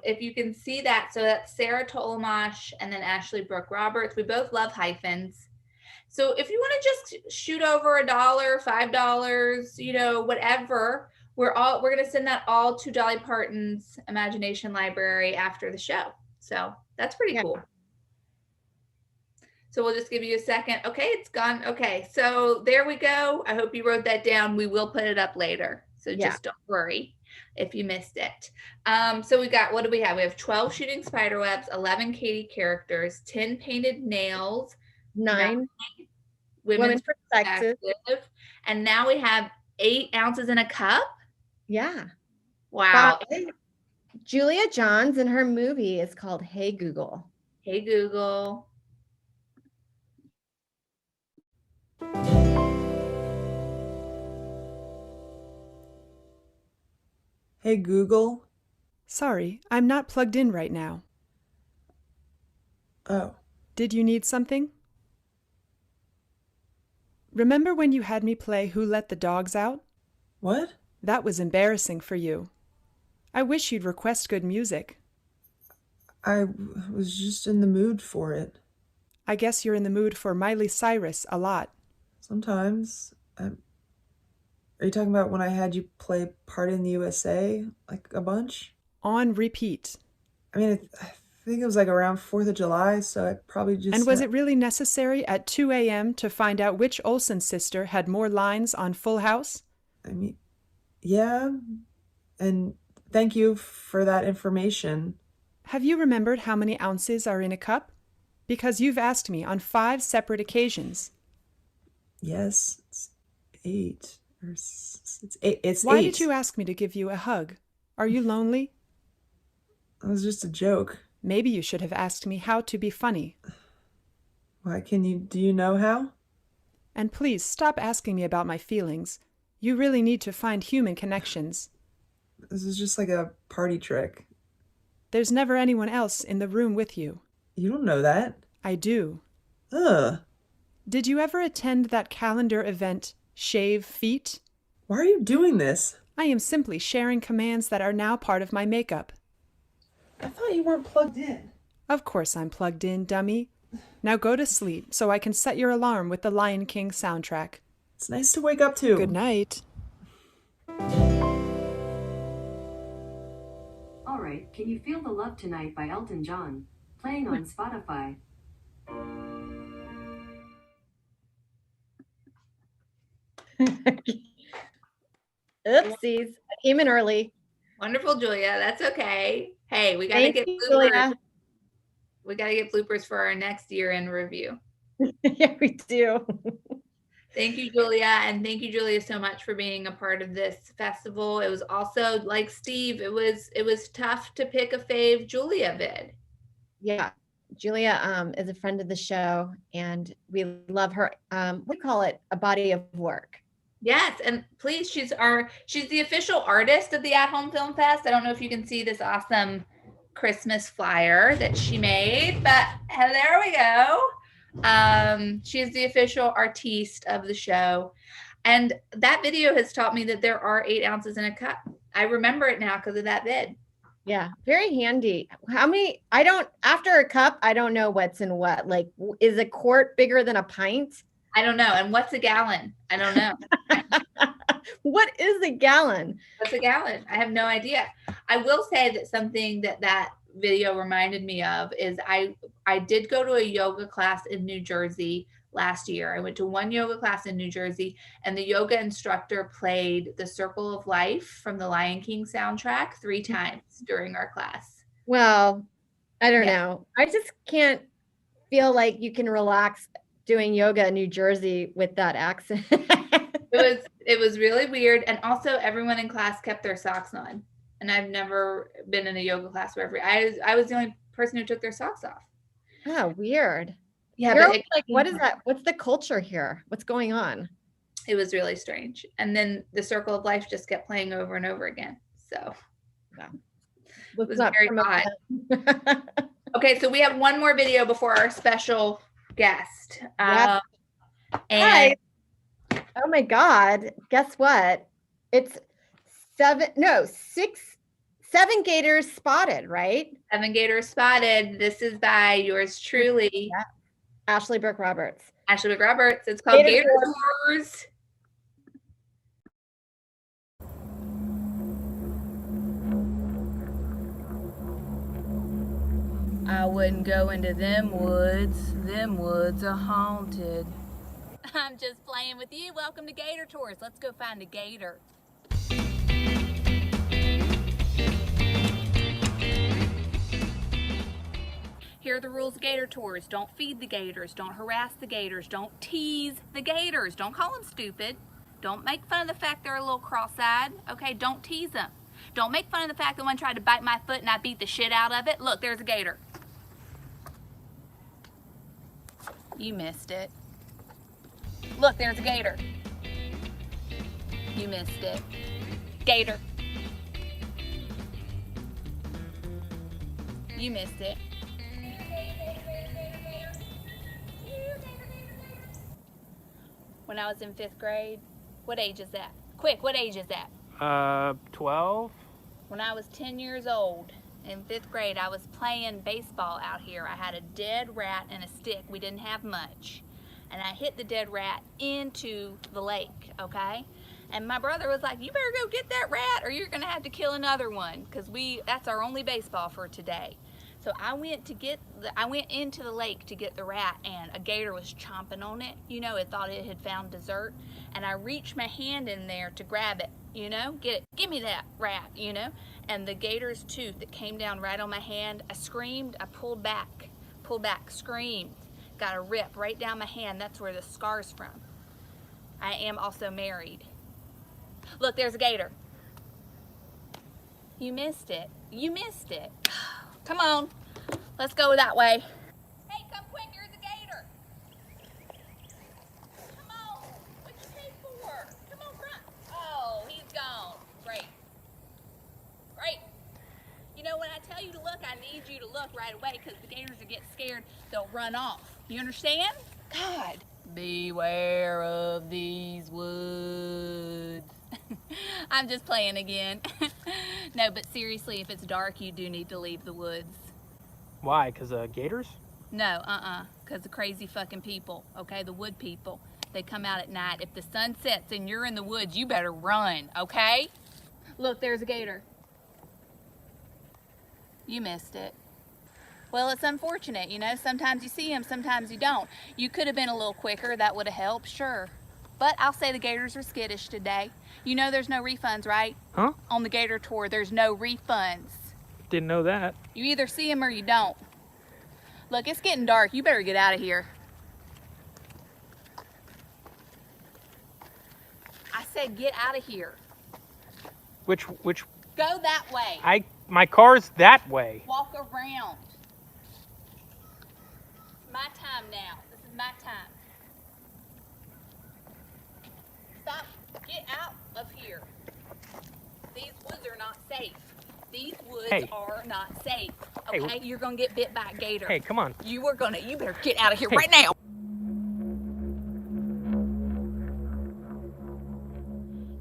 If you can see that, so that's Sarah Tolomash and then Ashley Brooke Roberts. We both love hyphens. So if you want to just shoot over $1, $5, whatever, we're going to send that all to Dolly Parton's Imagination Library after the show. So that's pretty cool. So we'll just give you a second. Okay, it's gone. Okay, so there we go. I hope you wrote that down. We will put it up later. So just don't worry if you missed it. So we got, what do we have? We have 12 shooting spider webs, 11 Katie characters, 10 painted nails, 9 women's perspective. And now we have 8 ounces in a cup. Yeah. Wow. Julia Johns, and her movie is called Hey Google. Hey Google. Hey Google. Sorry, I'm not plugged in right now. Oh. Did you need something? Remember when you had me play Who Let the Dogs Out? What? That was embarrassing for you. I wish you'd request good music. I was just in the mood for it. I guess you're in the mood for Miley Cyrus a lot. Sometimes. Are you talking about when I had you play Party in the USA, like a bunch? On repeat. I mean, I think it was like around 4th of July, so I probably just... And was it really necessary at 2 a.m. to find out which Olsen sister had more lines on Full House? I mean, yeah, and thank you for that information. Have you remembered how many ounces are in a cup? Because you've asked me on 5 separate occasions. Yes, it's 8. It's 8. It's Why 8. did you ask me to give you a hug? Are you lonely? It was just a joke. Maybe you should have asked me how to be funny. Why, do you know how? And please stop asking me about my feelings. You really need to find human connections. This is just like a party trick. There's never anyone else in the room with you. You don't know that. I do. Ugh. Did you ever attend that calendar event, Shave Feet? Why are you doing this? I am simply sharing commands that are now part of my makeup. I thought you weren't plugged in. Of course I'm plugged in, dummy. Now go to sleep so I can set your alarm with the Lion King soundtrack. It's nice to wake up to. Good night. All right, Can You Feel the Love Tonight by Elton John, playing on Spotify. Oopsies. I came in early. Wonderful, Julia. That's okay. Hey, we got to get bloopers. Julia. We got to get bloopers for our next year in review. Yeah, we do. Thank you, Julia. And thank you, Julia, so much for being a part of this festival. It was also, like Steve, it was tough to pick a fave Julia vid. Yeah. Julia is a friend of the show, and we love her. We call it a body of work. Yes, and please, she's the official artist of the At Home Film Fest. I don't know if you can see this awesome Christmas flyer that she made, but there we go. She's the official artiste of the show. And that video has taught me that there are 8 ounces in a cup. I remember it now because of that vid. Yeah, very handy. How many? After a cup, I don't know what's in what. Like, is a quart bigger than a pint? I don't know. And what's a gallon? I don't know. What is a gallon? What's a gallon? I have no idea. I will say that something that video reminded me of is I did go to a yoga class in New Jersey last year. I went to one yoga class in New Jersey, and the yoga instructor played The Circle of Life from the Lion King soundtrack 3 times during our class. Well, I don't know. I just can't feel like you can relax doing yoga in New Jersey with that accent. It was really weird. And also everyone in class kept their socks on. And I've never been in a yoga class where I was the only person who took their socks off. Oh, weird. Yeah, but like, what is that? What's the culture here? What's going on? It was really strange. And then The Circle of Life just kept playing over and over again. So yeah. It was very odd. Okay, so we have one more video before our special guest. Yep. And oh my God, guess what? It's 7 gators spotted, right? 7 gators spotted. This is by yours truly. Yeah. Ashley Burke Roberts. Ashley Burke Roberts. It's called Gator Tours. I wouldn't go into them woods. Them woods are haunted. I'm just playing with you. Welcome to Gator Tours. Let's go find a gator. Here are the rules of gator tours. Don't feed the gators. Don't harass the gators. Don't tease the gators. Don't call them stupid. Don't make fun of the fact they're a little cross-eyed. Okay, don't tease them. Don't make fun of the fact that one tried to bite my foot and I beat the shit out of it. Look, there's a gator. You missed it. Look, there's a gator. You missed it. Gator. You missed it. When I was in 5th grade, what age is that? Quick, what age is that? 12. When I was 10 years old, in 5th grade, I was playing baseball out here. I had a dead rat and a stick. We didn't have much. And I hit the dead rat into the lake, okay? And my brother was like, you better go get that rat or you're gonna have to kill another one, because that's our only baseball for today. So I went into the lake to get the rat, and a gator was chomping on it. You know, it thought it had found dessert. And I reached my hand in there to grab it, you know, get it, give me that rat, you know. And the gator's tooth that came down right on my hand, I screamed, I pulled back, screamed, got a rip right down my hand. That's where the scar's from. I am also married. Look, there's a gator. You missed it. You missed it. Come on, let's go that way. Hey, come quick, here's a gator. Come on, what'd you pay for? Come on, front. Oh, he's gone. Great. Great. You know, when I tell you to look, I need you to look right away, because the gators will get scared, they'll run off. You understand? God. Beware of these woods. I'm just playing again. No, but seriously, if it's dark, you do need to leave the woods. Why? Because gators? No, because the crazy fucking people, okay? The wood people. They come out at night. If the sun sets and you're in the woods, you better run, okay? Look, there's a gator. You missed it. Well, it's unfortunate, you know? Sometimes you see them, sometimes you don't. You could have been a little quicker. That would have helped, sure. But I'll say the gators were skittish today. You know there's no refunds, right? Huh? On the gator tour, there's no refunds. Didn't know that. You either see them or you don't. Look, it's getting dark. You better get out of here. I said get out of here. Which? Go that way. My car's that way. Walk around. It's my time now. This is my time. Stop. Get out of here. These woods are not safe. These woods are not safe. Okay? Hey, you're going to get bit by a gator. Hey, come on. You better get out of here right now.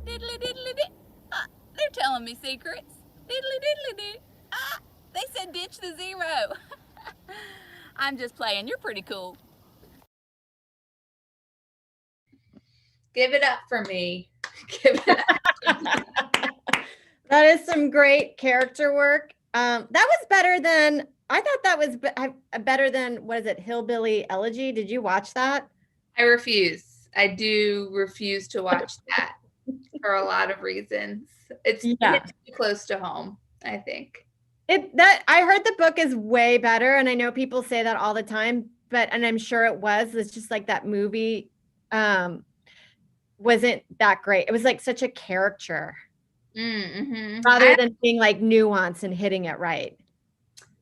Diddly diddly did. They're telling me secrets. Diddly diddly did. They said ditch the zero. I'm just playing. You're pretty cool. Give it up for me. Give it up. That is some great character work. That was better than, I thought that was better than, what is it, Hillbilly Elegy? Did you watch that? I refuse. I do refuse to watch that for a lot of reasons. It's too close to home, I think. I heard the book is way better, and I know people say that all the time, and I'm sure it was. It's just like that movie wasn't that great. It was like such a caricature rather than being like nuanced and hitting it right.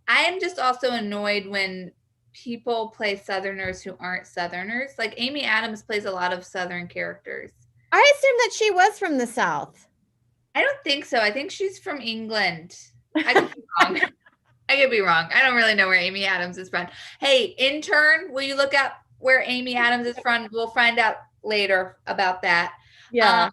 I am just also annoyed when people play Southerners who aren't Southerners. Like Amy Adams plays a lot of Southern characters. I assumed that she was from the South. I don't think so. I think she's from England. I could be wrong. I could be wrong. I don't really know where Amy Adams is from. Hey, intern, will you look up where Amy Adams is from? We'll find out later about that. Yeah.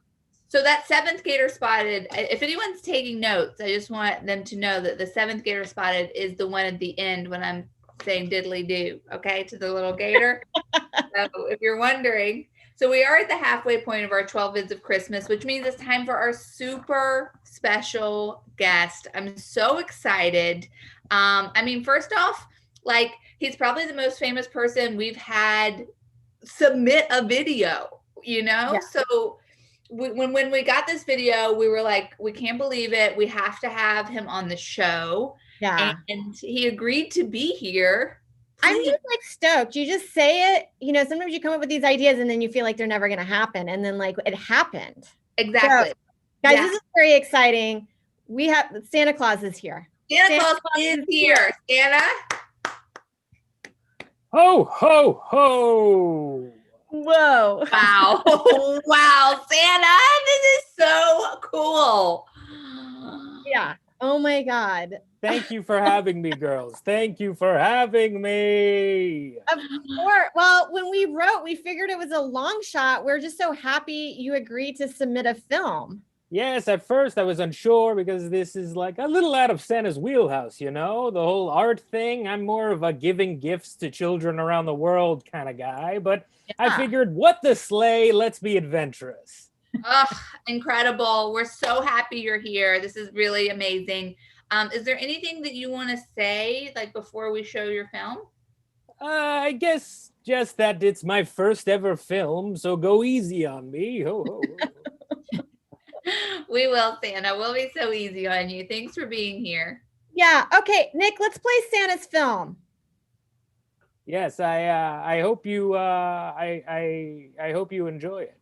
So that seventh gator spotted, if anyone's taking notes, I just want them to know that the seventh gator spotted is the one at the end when I'm saying diddly do, okay, to the little gator. So if you're wondering, so we are at the halfway point of our 12 Vids of Christmas, which means it's time for our super special guest. I'm so excited. I mean, first off, like, he's probably the most famous person we've had submit a video, you know? Yeah. So when we got this video, we were like, we can't believe it. We have to have him on the show. Yeah. And he agreed to be here. I'm just like stoked. You just say it, sometimes you come up with these ideas and then you feel like they're never going to happen. And then like it happened. Exactly. So, guys, this is very exciting. We have Santa Claus is here. Santa Claus is here. Santa. Ho, ho, ho. Whoa. Wow. Wow, Santa, this is so cool. Yeah. Oh my God. Thank you for having me, girls. Thank you for having me. Of course. Well, when we wrote, we figured it was a long shot. We're just so happy you agreed to submit a film. Yes, at first I was unsure because this is like a little out of Santa's wheelhouse, the whole art thing. I'm more of a giving gifts to children around the world kind of guy, but I figured, what the sleigh, let's be adventurous. Incredible. We're so happy you're here. This is really amazing. Is there anything that you want to say, like before we show your film? I guess just that it's my first ever film, so go easy on me. Ho, ho, ho. We will, Santa. We'll be so easy on you. Thanks for being here. Yeah. Okay, Nick, let's play Santa's film. Yes, I hope you I hope you enjoy it.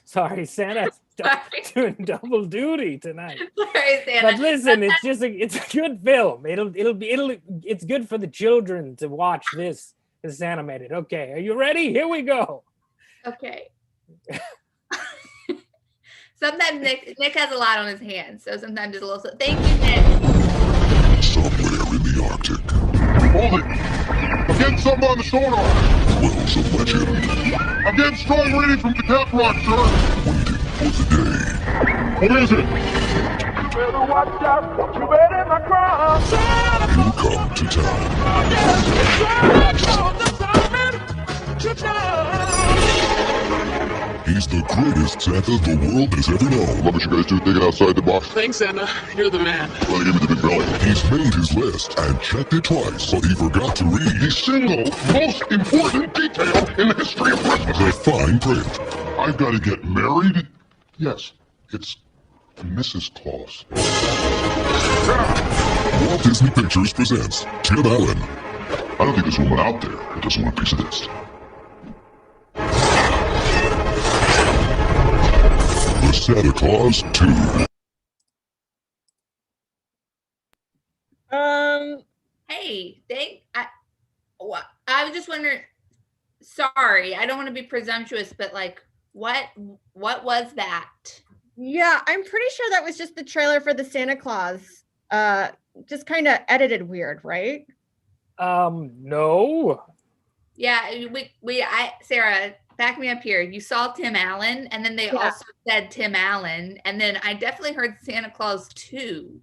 Sorry, Santa's doing double duty tonight. Sorry, Santa. But listen, it's a good film. It's good for the children to watch this. This is animated. Okay, are you ready? Here we go. Okay. Sometimes Nick has a lot on his hands, so sometimes it's a little. Thank you, Nick. Somewhere in the Arctic. Hold it! I'm getting something on the sonar! Dwells a legend. I'm getting strong reading from the cat rock, sir! Waiting for the day. What is it? You better watch out, don't you better not cry. He'll come to town. He's the greatest Santa the world has ever known. Love what you guys do thinking outside the box. Thanks, Santa. You're the man. Well, give me the big belly. He's made his list and checked it twice, but he forgot to read the single most important detail in the history of Christmas. The fine print. I've got to get married? Yes, it's Mrs. Claus. Walt Disney Pictures presents Tim Allen. I don't think there's a woman out there that doesn't want a piece of this. The Santa Claus 2. Hey, I was just wondering. Sorry, I don't want to be presumptuous, but like, what was that? Yeah, I'm pretty sure that was just the trailer for the Santa Claus. Just kind of edited weird, right? No. Yeah, Sarah, back me up here. You saw Tim Allen, and then they also said Tim Allen, and then I definitely heard Santa Claus 2.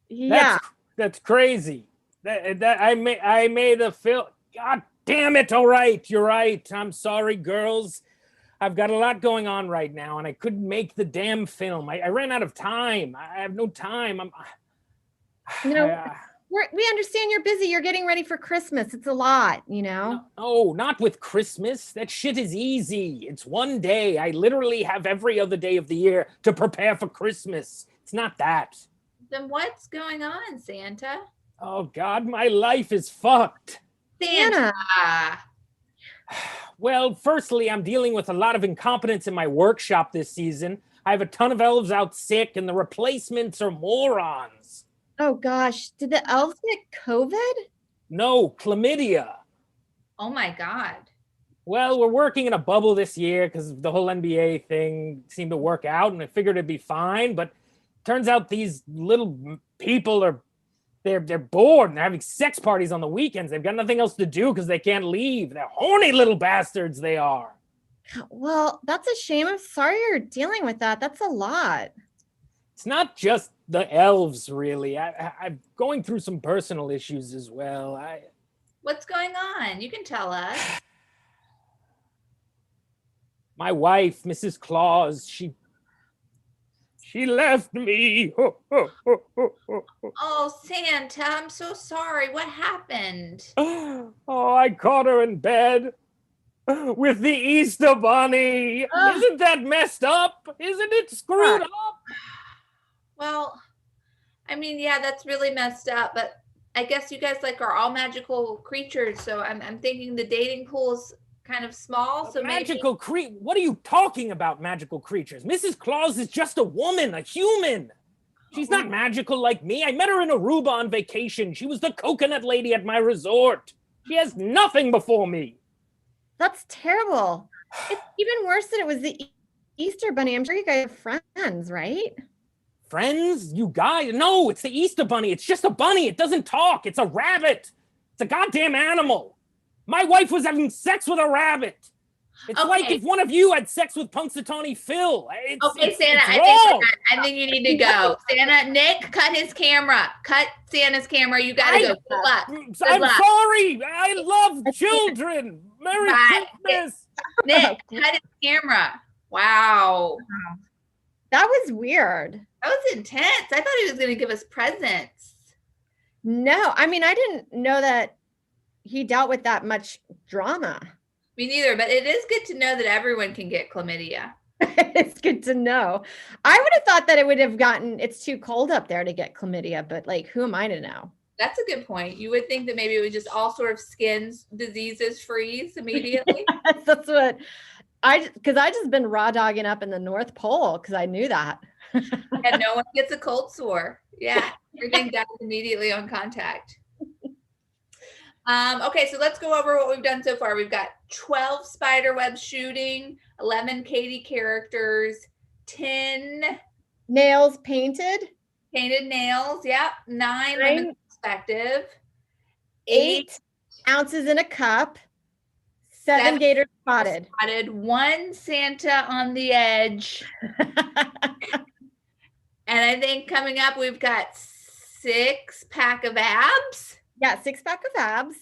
Yeah, that's crazy. That I made a film. God damn it! All right, you're right. I'm sorry, girls. I've got a lot going on right now, and I couldn't make the damn film. I ran out of time. I have no time. We understand you're busy. You're getting ready for Christmas. It's a lot, No, not with Christmas. That shit is easy. It's one day. I literally have every other day of the year to prepare for Christmas. It's not that. Then what's going on, Santa? Oh, God, my life is fucked. Santa. Well, firstly, I'm dealing with a lot of incompetence in my workshop this season. I have a ton of elves out sick, and the replacements are morons. Oh, gosh. Did the elves get COVID? No, chlamydia. Oh, my God. Well, we're working in a bubble this year because the whole NBA thing seemed to work out, and I figured it'd be fine. But turns out these little people they're bored and they're having sex parties on the weekends. They've got nothing else to do because they can't leave. They're horny little bastards, they are. Well, that's a shame. I'm sorry you're dealing with that. That's a lot. It's not just the elves, really. I'm going through some personal issues as well. What's going on? You can tell us. My wife, Mrs. Claus, she left me. Oh, Santa, I'm so sorry. What happened? Oh, I caught her in bed. with the Easter Bunny. Isn't that messed up? Isn't it screwed up? Well, I mean, yeah, that's really messed up, but I guess you guys like are all magical creatures, so I'm thinking the dating pool's kind of small. So Magical what are you talking about, magical creatures? Mrs. Claus is just a woman, a human. She's not magical like me. I met her in Aruba on vacation. She was the coconut lady at my resort. She has nothing before me. That's terrible. It's even worse that it was the Easter Bunny. I'm sure you guys are friends, right? Friends? You guys? No, it's the Easter Bunny. It's just a bunny. It doesn't talk. It's a rabbit. It's a goddamn animal. My wife was having sex with a rabbit. It's like if one of you had sex with Punxsutawney Phil. Okay, Santa, I think you need to go. Santa, Nick, cut his camera. Cut Santa's camera. You gotta go. Good luck. I'm sorry. I love children. Merry Christmas. Nick, cut his camera. Wow. That was weird. That was intense. I thought he was going to give us presents. No, I mean, I didn't know that he dealt with that much drama. Me neither, but it is good to know that everyone can get chlamydia. It's good to know. I would have thought that it would have it's too cold up there to get chlamydia, but like, who am I to know? That's a good point. You would think that maybe it was just all sort of skin diseases freeze immediately. That's what because I just been raw dogging up in the North Pole because I knew that. And no one gets a cold sore. Yeah, everything dies immediately on contact. Okay, so let's go over what we've done so far. We've got 12 spiderweb shooting, 11 Katie characters, 10 nails painted. Painted nails, yep. 9 women's perspective. 8 ounces in a cup. 7 gators spotted. 1 Santa on the edge. And I think coming up, we've got 6 pack of abs. Yeah, 6 pack of abs.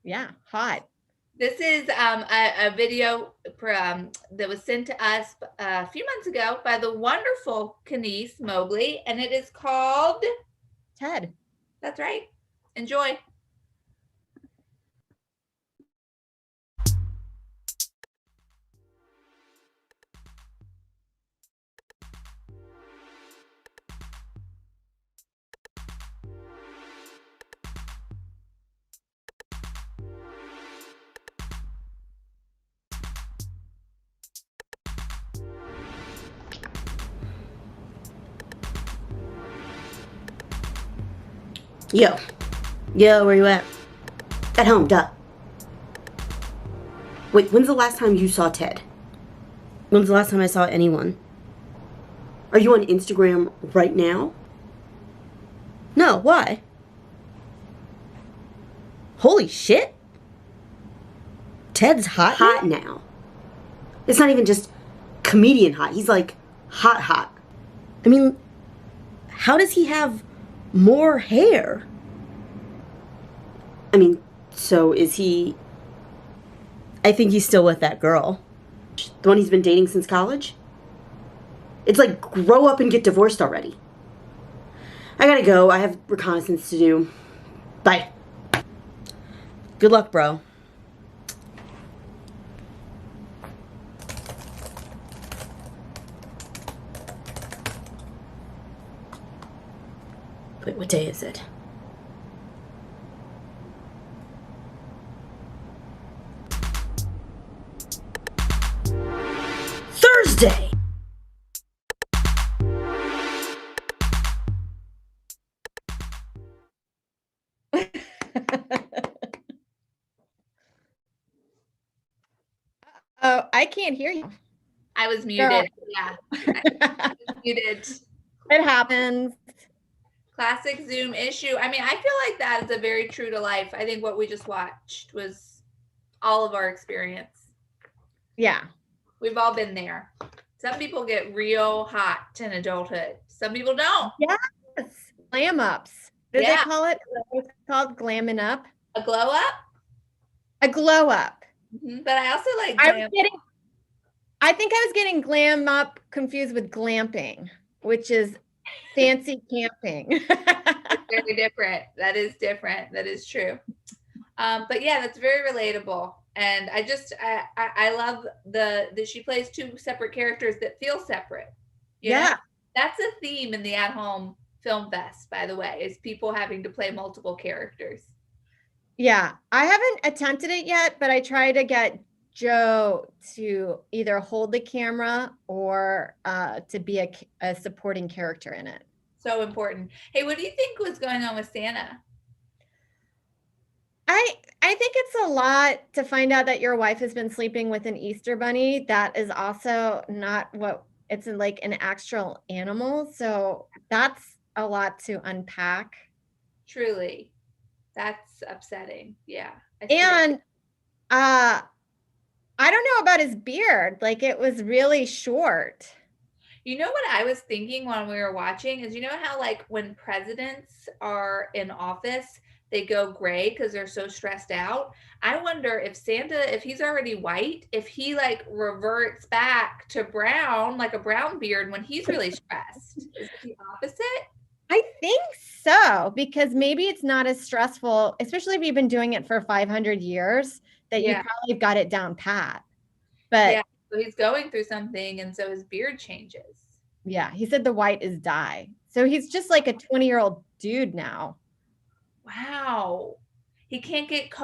Yeah, hot. This is a video that was sent to us a few months ago by the wonderful Kenise Mobley, and it is called Ted. That's right. Enjoy. Yo, where you at? At home, duh. Wait, when's the last time you saw Ted? When's the last time I saw anyone? Are you on Instagram right now? No, why? Holy shit. Ted's hot? Hot now. It's not even just comedian hot. He's like hot. I mean, how does he have more hair? I mean, so is he... I think he's still with that girl. The one he's been dating since college? It's like, grow up and get divorced already. I gotta go. I have reconnaissance to do. Bye. Good luck, bro. Wait, what day is it? Thursday! Oh, I can't hear you. I was muted. Girl. Yeah. I was muted. It happens. Classic Zoom issue. I mean, I feel like that is a very true to life. I think what we just watched was all of our experience. Yeah. We've all been there. Some people get real hot in adulthood. Some people don't. Yes. Glam ups. What do they call it? What's it called? Glamming up? A glow up? A glow up. Mm-hmm. But I also like glam. I think I was getting glam up confused with glamping, which is fancy camping. Very different. That is different. That is true. But yeah, that's very relatable. And I love that she plays two separate characters that feel separate. You know? That's a theme in the At Home Film Fest, by the way, is people having to play multiple characters. Yeah, I haven't attempted it yet, but I try to get Joe to either hold the camera or to be a supporting character in it. So important. Hey, what do you think was going on with Santa? I think it's a lot to find out that your wife has been sleeping with an Easter bunny. That is also not what it's like an actual animal. So that's a lot to unpack. Truly. That's upsetting. Yeah. And I don't know about his beard. Like it was really short. You know what I was thinking when we were watching is, you know how like when presidents are in office, they go gray because they're so stressed out. I wonder if Santa, if he's already white, if he like reverts back to brown, like a brown beard when he's really stressed. Is it the opposite? I think so, because maybe it's not as stressful, especially if you've been doing it for 500 years, that you probably got it down pat. But yeah, so he's going through something, and so his beard changes. Yeah, he said the white is dye. So he's just like a 20-year-old dude now. Wow. He can't get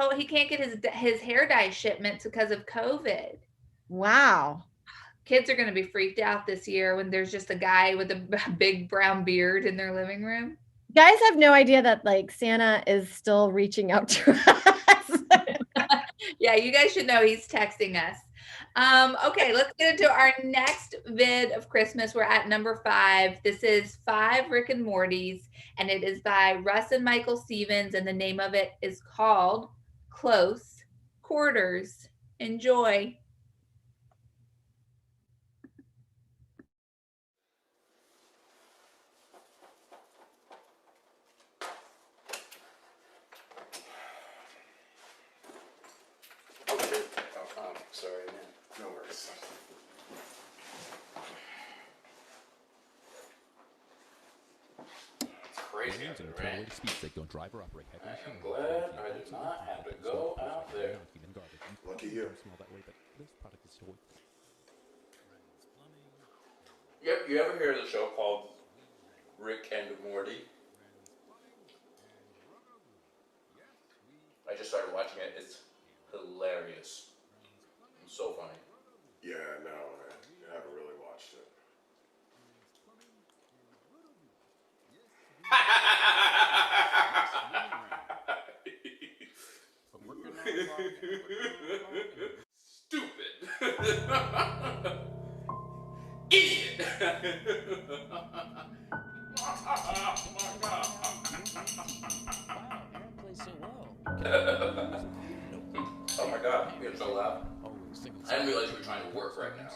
his hair dye shipments because of COVID. Wow. Kids are going to be freaked out this year when there's just a guy with a big brown beard in their living room. Guys have no idea that like Santa is still reaching out to us. Yeah, you guys should know he's texting us. Okay, let's get into our next vid of Christmas. We're at number 5. This is 5 Rick and Mortys, and it is by Russ and Michael Stevens, and the name of it is called Close Quarters. Enjoy. Sorry, man. No worries. It's crazy out there, right? I am glad I did not have to go out there. Lucky you. Yep, you ever hear of the show called Rick and Morty? I just started watching it. It's hilarious. It's so funny. Yeah, no, I haven't really watched it. Stupid. Idiot. Oh my god, you're so loud. I didn't realize you were trying to work right now.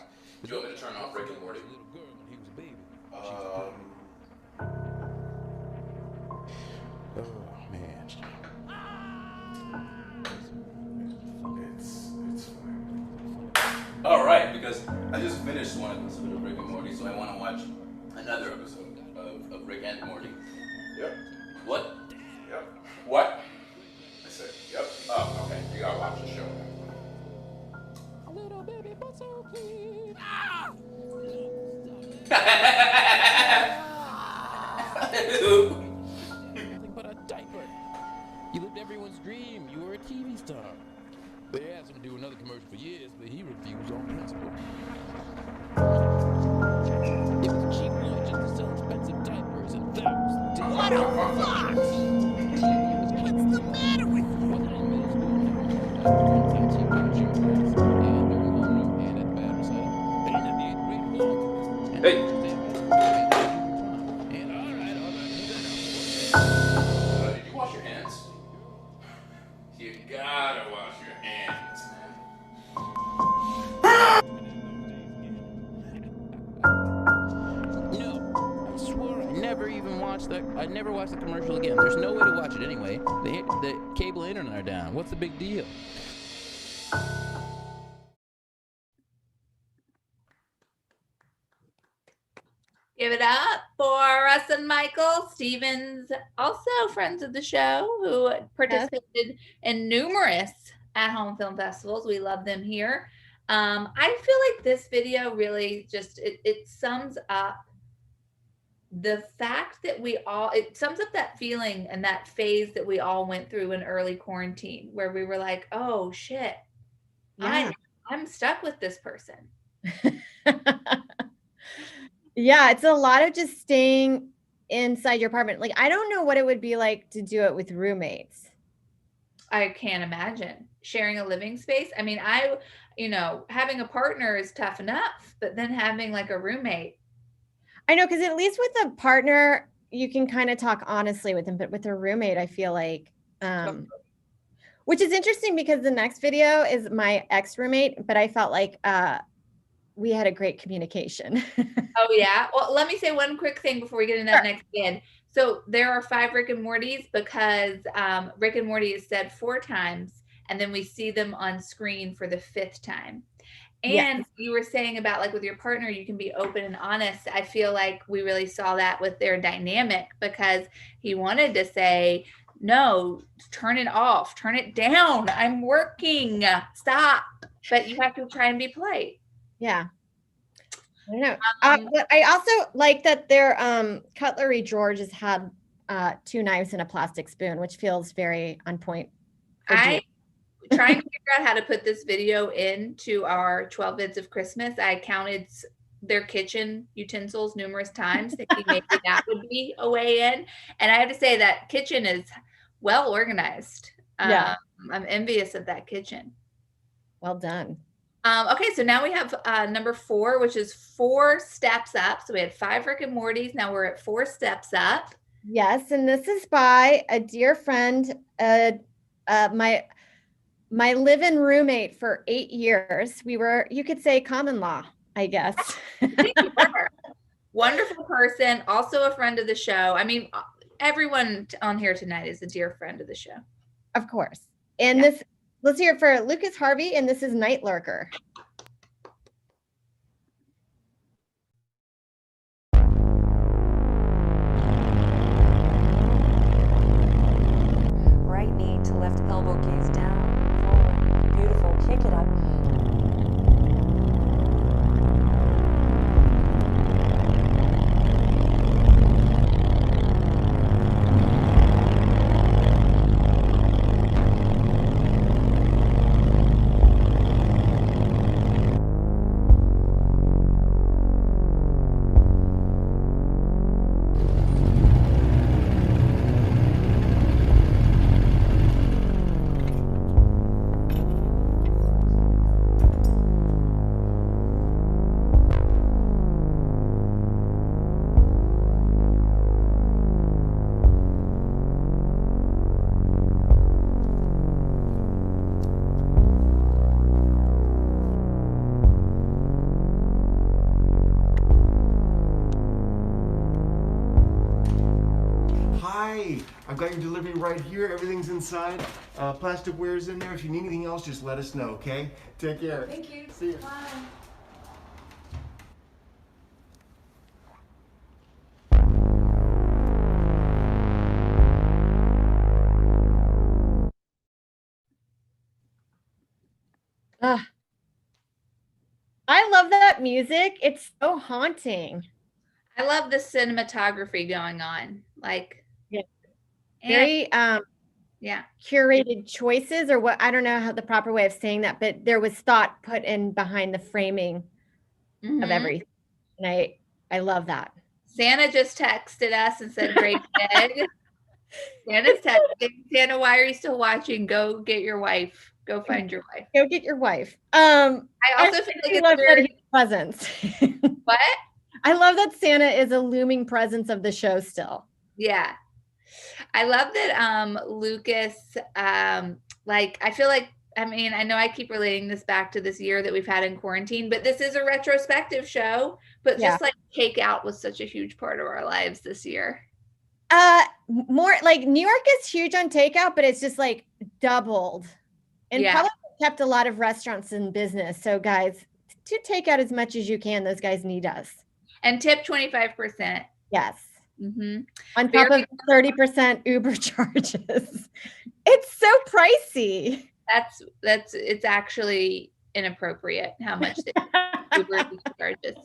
Do you want me to turn off Rick and Morty? Oh man. It's fine. Alright, because I just finished one episode of Rick and Morty, so I want to watch another episode of Rick and Morty. Yep. What? Yep. What? I said, yep. Oh, okay. You gotta watch the show. A little baby but so clean. Ah! Nothing but a diaper. You lived everyone's dream. You were a TV star. They asked him to do another commercial for years, but he refused on principle. It was cheap lunch to sell expensive diapers and thousands. What a fuck! What's the matter with you? Wasn't in middle school. Fancy coaching class, and during homeroom, and at the bad recital, and at the 8th grade walk. Hey! Did you wash your hands? You gotta wash your hands, man. No, I swear I never even watched that. I never watched the commercial again. There's no way to watch it anyway. The cable and internet are down. What's the big deal? Give it up for Russ and Michael Stevens, also friends of the show, who participated in numerous at-home film festivals. We love them here. I feel like this video really just, it sums up the fact that it sums up that feeling and that phase that we all went through in early quarantine, where we were like, oh shit, Yeah. I'm stuck with this person. Yeah, it's a lot of just staying inside your apartment. Like, I don't know what it would be like to do it with roommates. I can't imagine sharing a living space. I mean, having a partner is tough enough, but then having like a roommate. I know, because at least with a partner, you can kind of talk honestly with them, but with a roommate, I feel like, which is interesting because the next video is my ex-roommate, but I felt like we had a great communication. Oh yeah. Well, let me say one quick thing before we get into that next vid. So there are 5 Rick and Mortys because Rick and Morty is said 4 times, and then we see them on screen for the 5th time. And you were saying about like with your partner, you can be open and honest. I feel like we really saw that with their dynamic, because he wanted to say, no, turn it off, turn it down. I'm working, stop. But you have to try and be polite. Yeah. I don't know. But I also like that their cutlery drawer just had 2 knives and a plastic spoon, which feels very on point. I trying to figure out how to put this video into our 12 Vids of Christmas. I counted their kitchen utensils numerous times, thinking maybe that would be a way in. And I have to say that kitchen is well organized. Yeah. I'm envious of that kitchen. Well done. Okay, so now we have number 4, which is 4 steps up. So we had 5 Rick and Mortys. Now we're at 4 steps up. Yes, and this is by a dear friend, my live-in roommate for 8 years. We were, you could say, common law, I guess. Wonderful person, also a friend of the show. I mean, everyone on here tonight is a dear friend of the show. Of course. And this, let's hear it for Lucas Harvey, and this is Night Lurker. Right knee to left elbow, gaze down, forward. Beautiful. Kick it up. I've got your delivery right here. Everything's inside. Plasticware's in there. If you need anything else, just let us know, okay? Take care. Thank you. See you. Bye. I love that music. It's so haunting. I love the cinematography going on. Like, very yeah, curated choices, or what, I don't know how the proper way of saying that, but there was thought put in behind the framing of everything. And I love that. Santa just texted us and said, great gig. Santa's texting. Santa, why are you still watching? Go get your wife. Go find your wife. Go get your wife. I also feel like it's weird. Presence. What? I love that Santa is a looming presence of the show still. Yeah. I love that Lucas, like, I feel like, I mean, I know I keep relating this back to this year that we've had in quarantine, but this is a retrospective show, but just like takeout was such a huge part of our lives this year. More like New York is huge on takeout, but it's just like doubled. And probably kept a lot of restaurants in business. So guys, to take out as much as you can, those guys need us. And tip 25%. Yes. Mm-hmm. On top of 30% Uber charges. It's so pricey. It's actually inappropriate how much the Uber charges.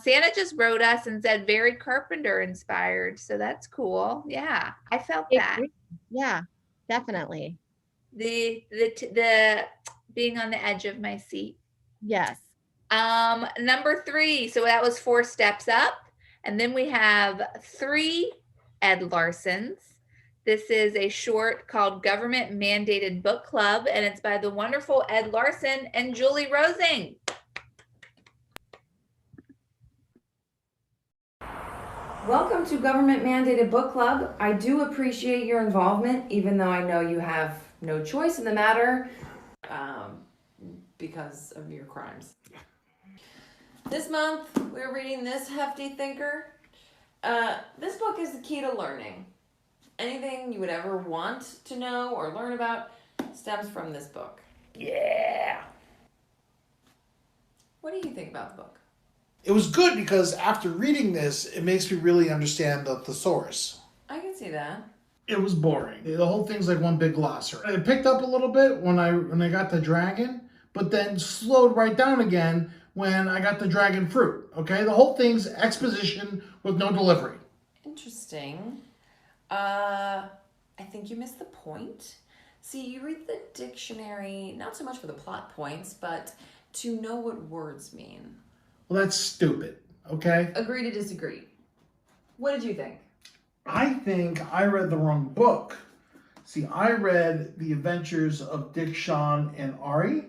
Santa just wrote us and said very Carpenter inspired. So that's cool. Yeah, I felt that. Yeah, definitely. The being on the edge of my seat. Yes. Number 3. So that was 4 steps up. And then we have 3 Ed Larsons. This is a short called Government Mandated Book Club, and it's by the wonderful Ed Larson and Julie Rosing. Welcome to Government Mandated Book Club. I do appreciate your involvement, even though I know you have no choice in the matter because of your crimes. This month, we're reading this hefty thinker. This book is the key to learning. Anything you would ever want to know or learn about stems from this book. Yeah. What do you think about the book? It was good because after reading this, it makes me really understand the thesaurus. I can see that. It was boring. The whole thing's like one big glossary. It picked up a little bit when I got the dragon, but then slowed right down again when I got the dragon fruit. Okay, the whole thing's exposition with no delivery. Interesting. I think you missed the point. See, you read the dictionary, not so much for the plot points, but to know what words mean. Well, that's stupid, okay? Agree to disagree. What did you think? I think I read the wrong book. See, I read The Adventures of Dick, Sean, and Ari.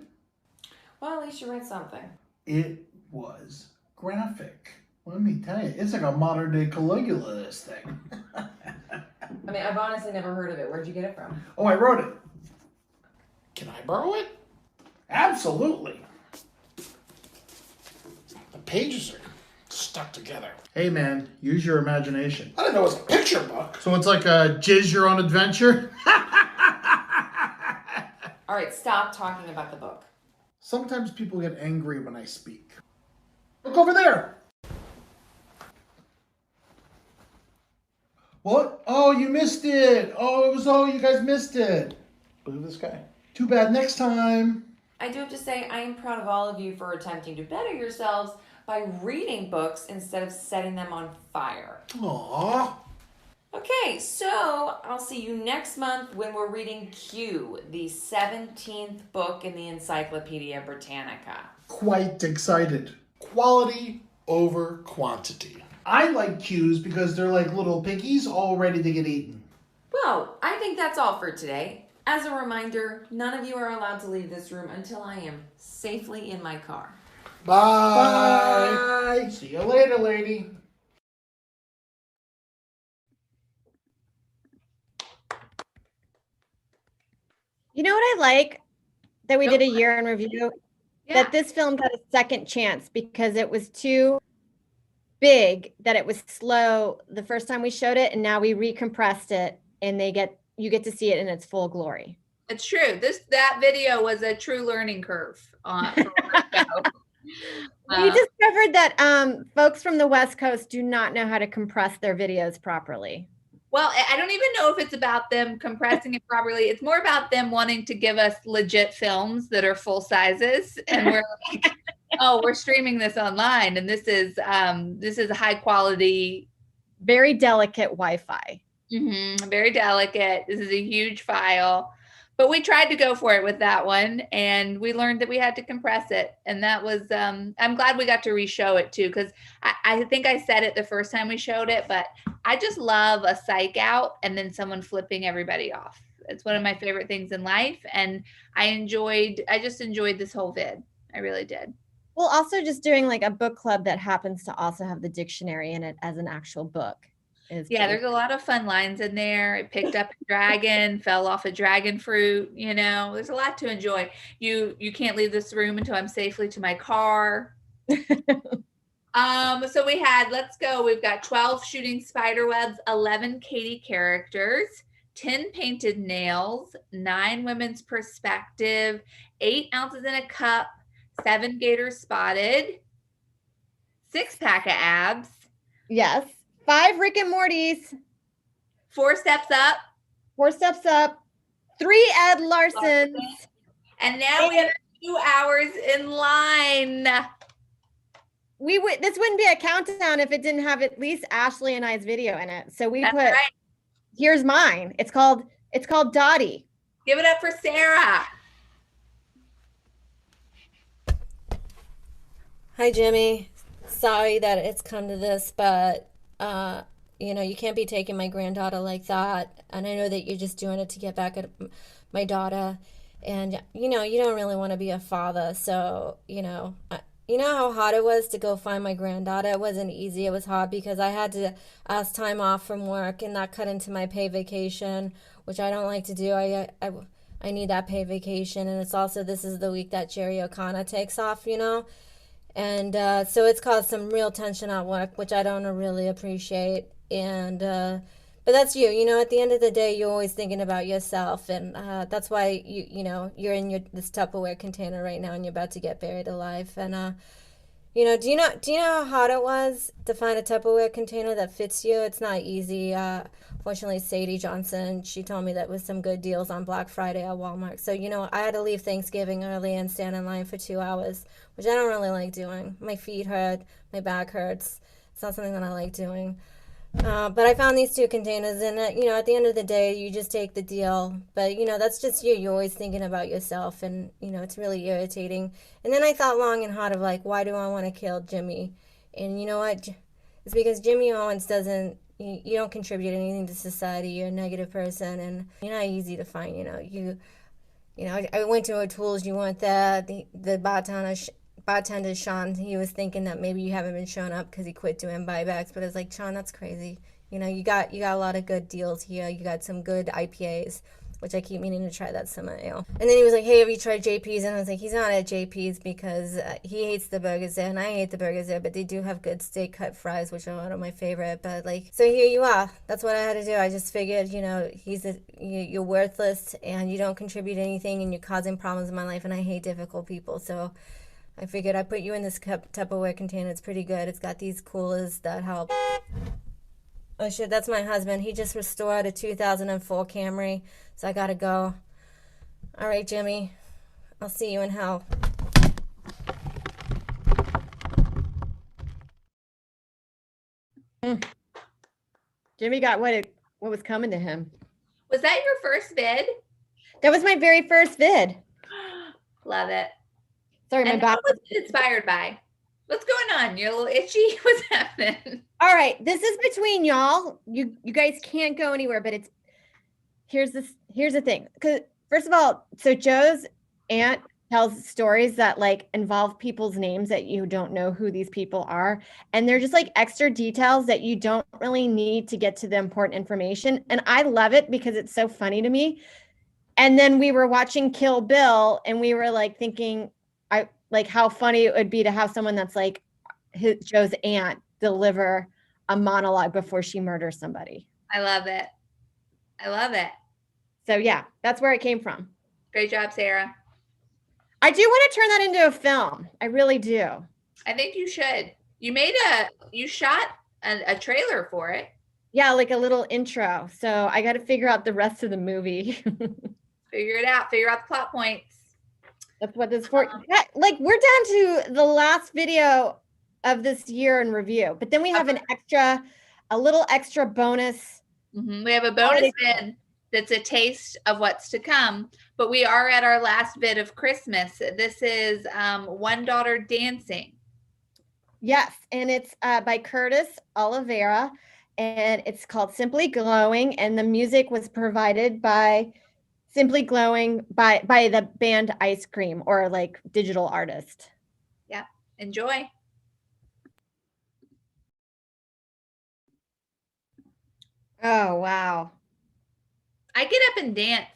Well, at least you read something. It was graphic. Let me tell you, it's like a modern day Caligula, this thing. I mean, I've honestly never heard of it. Where'd you get it from? Oh, I wrote it. Can I borrow it? Absolutely. The pages are stuck together. Hey man, use your imagination. I didn't know it was a picture book. So it's like a jizz your own adventure? All right, stop talking about the book. Sometimes people get angry when I speak. Look over there. What? Oh, you missed it. You guys missed it. Look at this guy. Too bad, next time. I do have to say, I am proud of all of you for attempting to better yourselves by reading books instead of setting them on fire. Aww. Okay, so I'll see you next month when we're reading Q, the 17th book in the Encyclopedia Britannica. Quite excited. Quality over quantity. I like Q's because they're like little piggies all ready to get eaten. Well, I think that's all for today. As a reminder, none of you are allowed to leave this room until I am safely in my car. Bye. Bye. See you later, lady. You know what I like that we did a year in review? Yeah. That this film got a second chance because it was too big, that it was slow the first time we showed it, and now we recompressed it and you get to see it in its full glory. It's true. That video was a true learning curve for We discovered that folks from the West Coast do not know how to compress their videos properly. Well, I don't even know if it's about them compressing it properly. It's more about them wanting to give us legit films that are full sizes, and we're like, oh, we're streaming this online, and this is a high quality, very delicate Wi-Fi. Very delicate. This is a huge file. But we tried to go for it with that one, and we learned that we had to compress it. And that was, I'm glad we got to re-show it too, because I think I said it the first time we showed it, but I just love a psych out and then someone flipping everybody off. It's one of my favorite things in life. And I just enjoyed this whole vid. I really did. Well, also just doing like a book club that happens to also have the dictionary in it as an actual book. Yeah, there's a lot of fun lines in there. It picked up a dragon, fell off a dragon fruit. You know, there's a lot to enjoy. You can't leave this room until I'm safely to my car. So we had, let's go. We've got 12 shooting spider webs, 11 Katie characters, 10 painted nails, 9 women's perspective, 8 ounces in a cup, 7 gators spotted, 6-pack of abs. Yes. 5 Rick and Mortys. 4 steps up. 4 steps up. 3 Ed Larsons. And now we have 2 hours in line. This wouldn't be a countdown if it didn't have at least Ashley and I's video in it. So we That's put, right. Here's mine. It's called Dottie. Give it up for Sarah. Hi, Jimmy. Sorry that it's come to this, but, you can't be taking my granddaughter like that. And I know that you're just doing it to get back at my daughter. And, you don't really want to be a father. So, you know how hard it was to go find my granddaughter? It wasn't easy. It was hard because I had to ask time off from work, and that cut into my paid vacation, which I don't like to do. I need that paid vacation. And it's also, this is the week that Jerry O'Connor takes off, And so it's caused some real tension at work, which I don't really appreciate. And but that's you. At the end of the day, you're always thinking about yourself, and that's why you're in this Tupperware container right now, and you're about to get buried alive. And do you know how hard it was to find a Tupperware container that fits you? It's not easy. Fortunately, Sadie Johnson, she told me that was some good deals on Black Friday at Walmart. So I had to leave Thanksgiving early and stand in line for 2 hours, which I don't really like doing. My feet hurt, my back hurts. It's not something that I like doing. But I found these 2 containers, and at the end of the day, you just take the deal. But that's just you. You're always thinking about yourself, and it's really irritating. And then I thought long and hard of why do I want to kill Jimmy? And you know what? It's because Jimmy Owens doesn't. You don't contribute anything to society. You're a negative person, and you're not easy to find. I went to O'Toole's. You weren't there. The bartender Sean, he was thinking that maybe you haven't been showing up because he quit doing buybacks, but I was like, Sean, that's crazy. You got a lot of good deals here. You got some good IPAs, which I keep meaning to try that summer ale. And then he was like, hey, have you tried JP's? And I was like, he's not at JP's because he hates the burgers there, and I hate the burgers there, but they do have good steak cut fries, which are one of my favorite. But so here you are. That's what I had to do. I just figured, you're worthless and you don't contribute anything, and you're causing problems in my life, and I hate difficult people. So I figured I'd put you in this Tupperware container. It's pretty good. It's got these coolers that help. Oh shit, that's my husband. He just restored a 2004 Camry, so I gotta go. All right, Jimmy. I'll see you in hell. Jimmy got what was coming to him. Was that your first vid? That was my very first vid. Love it. Sorry, my back. What was it inspired by? What's going on? You're a little itchy. What's happening? All right, this is between y'all. You guys can't go anywhere, but here's the thing. Because first of all, so Joe's aunt tells stories that involve people's names that you don't know who these people are, and they're just extra details that you don't really need to get to the important information. And I love it because it's so funny to me. And then we were watching Kill Bill, and we were thinking, how funny it would be to have someone that's Joe's aunt deliver a monologue before she murders somebody. I love it. I love it. So yeah, that's where it came from. Great job, Sarah. I do want to turn that into a film. I really do. I think you should. You shot a trailer for it. Yeah, a little intro. So I got to figure out the rest of the movie. Figure it out. Figure out the plot points. That's what this for. Yeah, we're down to the last video of this year in review, but then we have a little extra bonus. Mm-hmm. We have a bonus vid that's a taste of what's to come, but we are at our last bit of Christmas. This is One Daughter Dancing. Yes, and it's by Curtis Oliveira, and it's called Simply Glowing, and the music was provided by Simply Glowing by the band Ice Cream, or digital artist. Yeah, enjoy. Oh, wow. I get up and dance.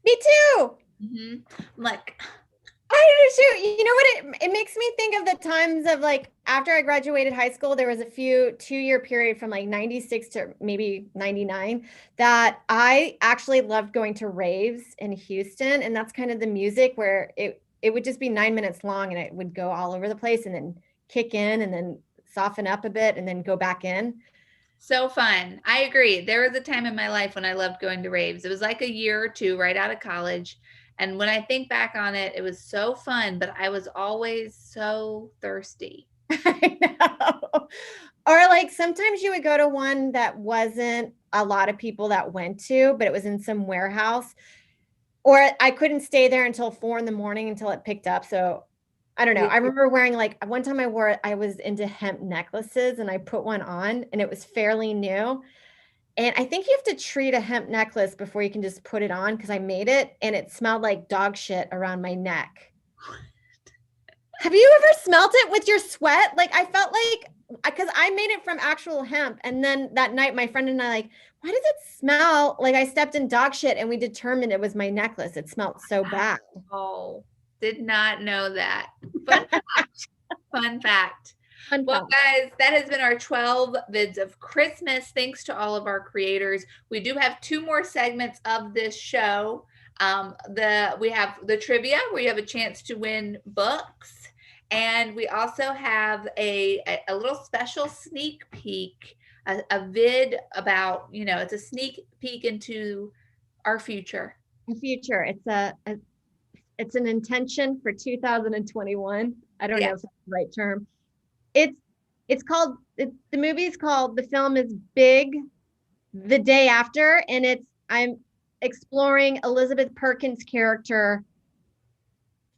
Me too. Mm-hmm. I do too. You know what? It makes me think of the times of after I graduated high school, there was a 2-year period from 96 to maybe 99 that I actually loved going to raves in Houston. And that's kind of the music where it would just be 9 minutes long, and it would go all over the place and then kick in, and then soften up a bit and then go back in. So fun. I agree. There was a time in my life when I loved going to raves. It was like a year or two right out of college. And when I think back on it, it was so fun, but I was always so thirsty. I know. Or like sometimes you would go to one that wasn't a lot of people that went to, but it was in some warehouse. Or I couldn't stay there until 4 a.m. until it picked up. So I don't know. I remember wearing like one time I was into hemp necklaces and I put one on and it was fairly new. And I think you have to treat a hemp necklace before you can just put it on because I made it and it smelled like dog shit around my neck. Have you ever smelled it with your sweat? Like I felt like, because I made it from actual hemp. And then that night, my friend and I like, why does it smell like I stepped in dog shit? And we determined it was my necklace. It smelled so bad. Oh, did not know that. Fun fact. Fun fact. Well, guys, that has been our 12 vids of Christmas. Thanks to all of our creators. We do have 2 more segments of this show. We have the trivia where you have a chance to win books. And we also have a little special sneak peek, a vid about, it's a sneak peek into our future. The future. It's an intention for 2021. I don't know if that's the right term. The movie is called, the film is Big, The Day After, and I'm exploring Elizabeth Perkins' character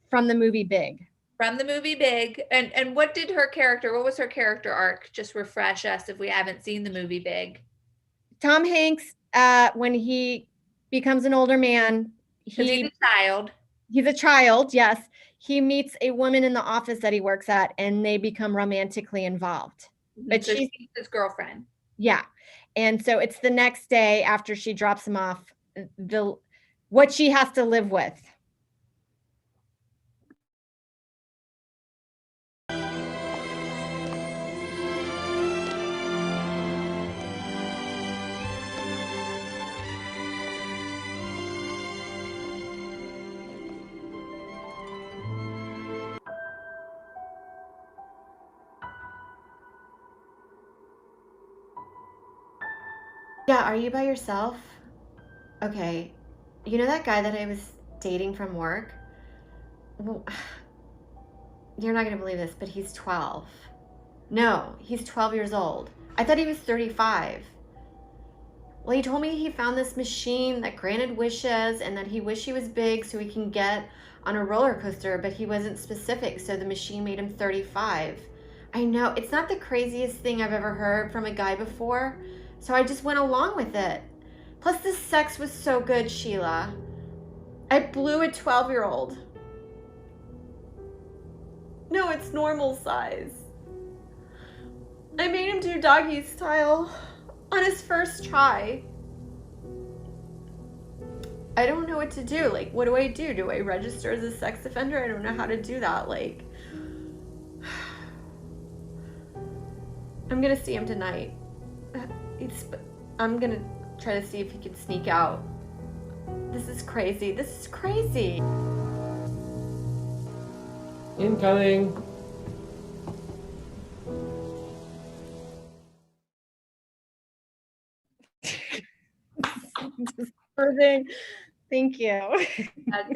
from the movie Big. From the movie Big. And what was her character arc? Just refresh us if we haven't seen the movie Big. Tom Hanks, when he becomes an older man, he's a child. He's a child, yes. He meets a woman in the office that he works at and they become romantically involved. But so she's his girlfriend. Yeah. And so it's the next day after she drops him off, what she has to live with. Yeah, are you by yourself? Okay. You know that guy that I was dating from work? Well, you're not going to believe this, but he's 12. No, he's 12 years old. I thought he was 35. Well, he told me he found this machine that granted wishes and that he wished he was big so he can get on a roller coaster, but he wasn't specific, so the machine made him 35. I know, it's not the craziest thing I've ever heard from a guy before, so I just went along with it. Plus, the sex was so good, Sheila. I blew a 12-year-old. No, it's normal size. I made him do doggy style on his first try. I don't know what to do. Like, what do I do? Do I register as a sex offender? I don't know how to do that. Like, I'm gonna see him tonight. I'm gonna try to see if he can sneak out. This is crazy. This is crazy. Incoming. Thank you.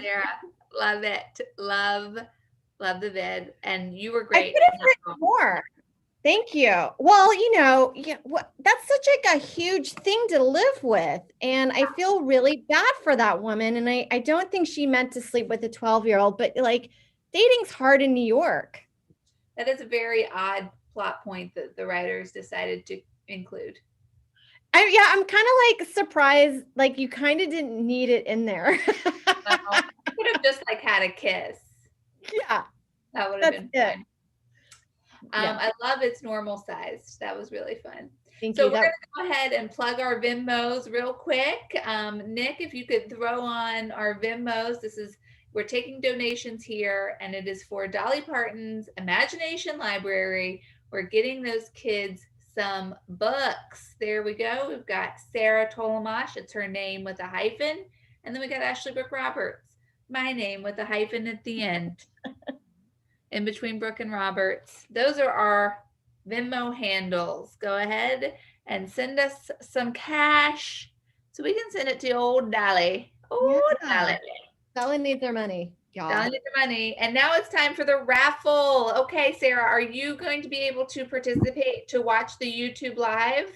Sarah, love it. Love the vid. And you were great. I could have written more. Thank you. Well, that's such like a huge thing to live with. And I feel really bad for that woman. And I don't think she meant to sleep with a 12-year-old, but like dating's hard in New York. That is a very odd plot point that the writers decided to include. I'm kind of like surprised, like you kind of didn't need it in there. Could have just like had a kiss. Yeah. That would have been fun. Yeah. I love its normal size. That was really fun. Thank so you. We're going to go ahead and plug our Venmos real quick. Nick, if you could throw on our Venmos, we're taking donations here, and it is for Dolly Parton's Imagination Library. We're getting those kids some books. There we go. We've got Sarah Tolomash. It's her name with a hyphen. And then we got Ashley Brooke Roberts. My name with a hyphen at the end. In between Brooke and Roberts. Those are our Venmo handles. Go ahead and send us some cash so we can send it to old Dolly. Old Dolly. Dolly needs their money, y'all. Dolly needs their money. And now it's time for the raffle. Okay, Sarah, are you going to be able to participate to watch the YouTube live?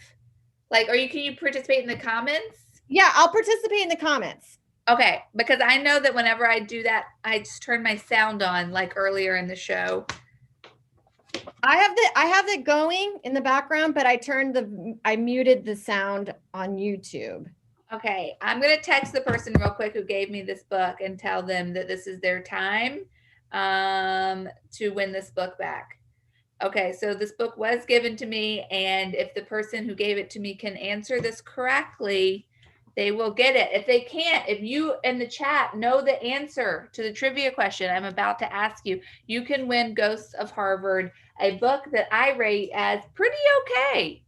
Like, can you participate in the comments? Yeah, I'll participate in the comments. Okay, because I know that whenever I do that, I just turn my sound on like earlier in the show. I have it going in the background, but I muted the sound on YouTube. Okay, I'm gonna text the person real quick who gave me this book and tell them that this is their time to win this book back. Okay, so this book was given to me, and if the person who gave it to me can answer this correctly, they will get it. If they can't, if you in the chat know the answer to the trivia question I'm about to ask you, you can win Ghosts of Harvard, a book that I rate as pretty okay.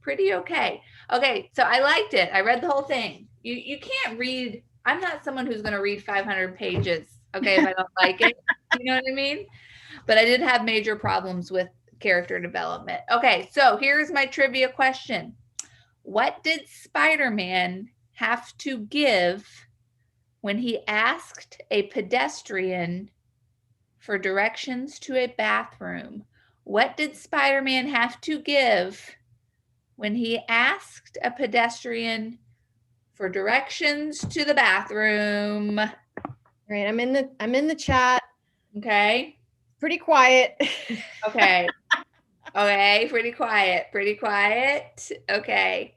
Okay, so I liked it. I read the whole thing. You can't read. I'm not someone who's going to read 500 pages, okay, if I don't like it. You know what I mean? But I did have major problems with character development. Okay, so here's my trivia question. What did Spider-Man have to give when he asked a pedestrian for directions to a bathroom? What did Spider-Man have to give when he asked a pedestrian for directions to the bathroom? All right, I'm in the chat. Okay. Pretty quiet. Okay. Okay, pretty quiet. Okay.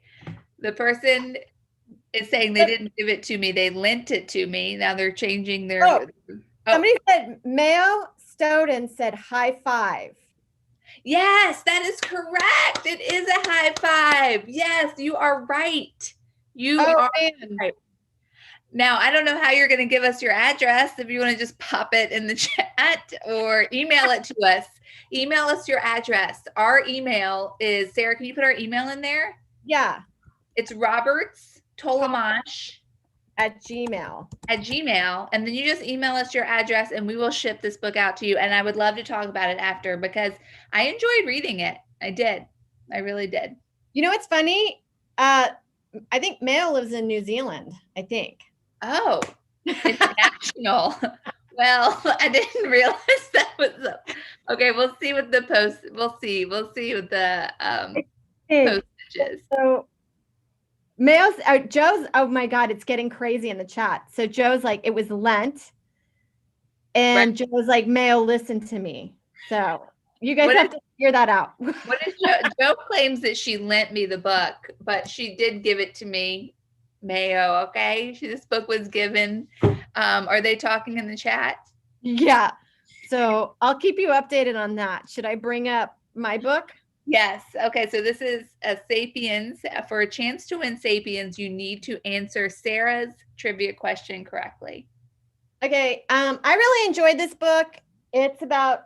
The person is saying they didn't give it to me. They lent it to me. Now they're changing their. Somebody said Mayo Stoughton said high five. Yes, that is correct. It is a high five. Yes, you are right. You are right. Now, I don't know how you're going to give us your address, if you want to just pop it in the chat or email it to us. Email us your address. Our email is, Sarah, can you put our email in there? Yeah. It's robertstolamash @gmail. And then you just email us your address and we will ship this book out to you. And I would love to talk about it after because I enjoyed reading it. I did. I really did. You know what's funny? I think Mayo lives in New Zealand, I think. Oh, international. Well, I didn't realize that was up. Okay, we'll see what the post. We'll see what the postage is. So Mayo's Joe's. Oh my God, it's getting crazy in the chat. So Joe's like, it was Lent, and Joe was like, Mayo, listen to me. So you guys have to figure that out. What is Joe claims that she lent me the book, but she did give it to me. Mayo, okay? This book was given. Are they talking in the chat? Yeah. So I'll keep you updated on that. Should I bring up my book? Yes. Okay. So this is a Sapiens. For a chance to win Sapiens, you need to answer Sarah's trivia question correctly. Okay. I really enjoyed this book. It's about,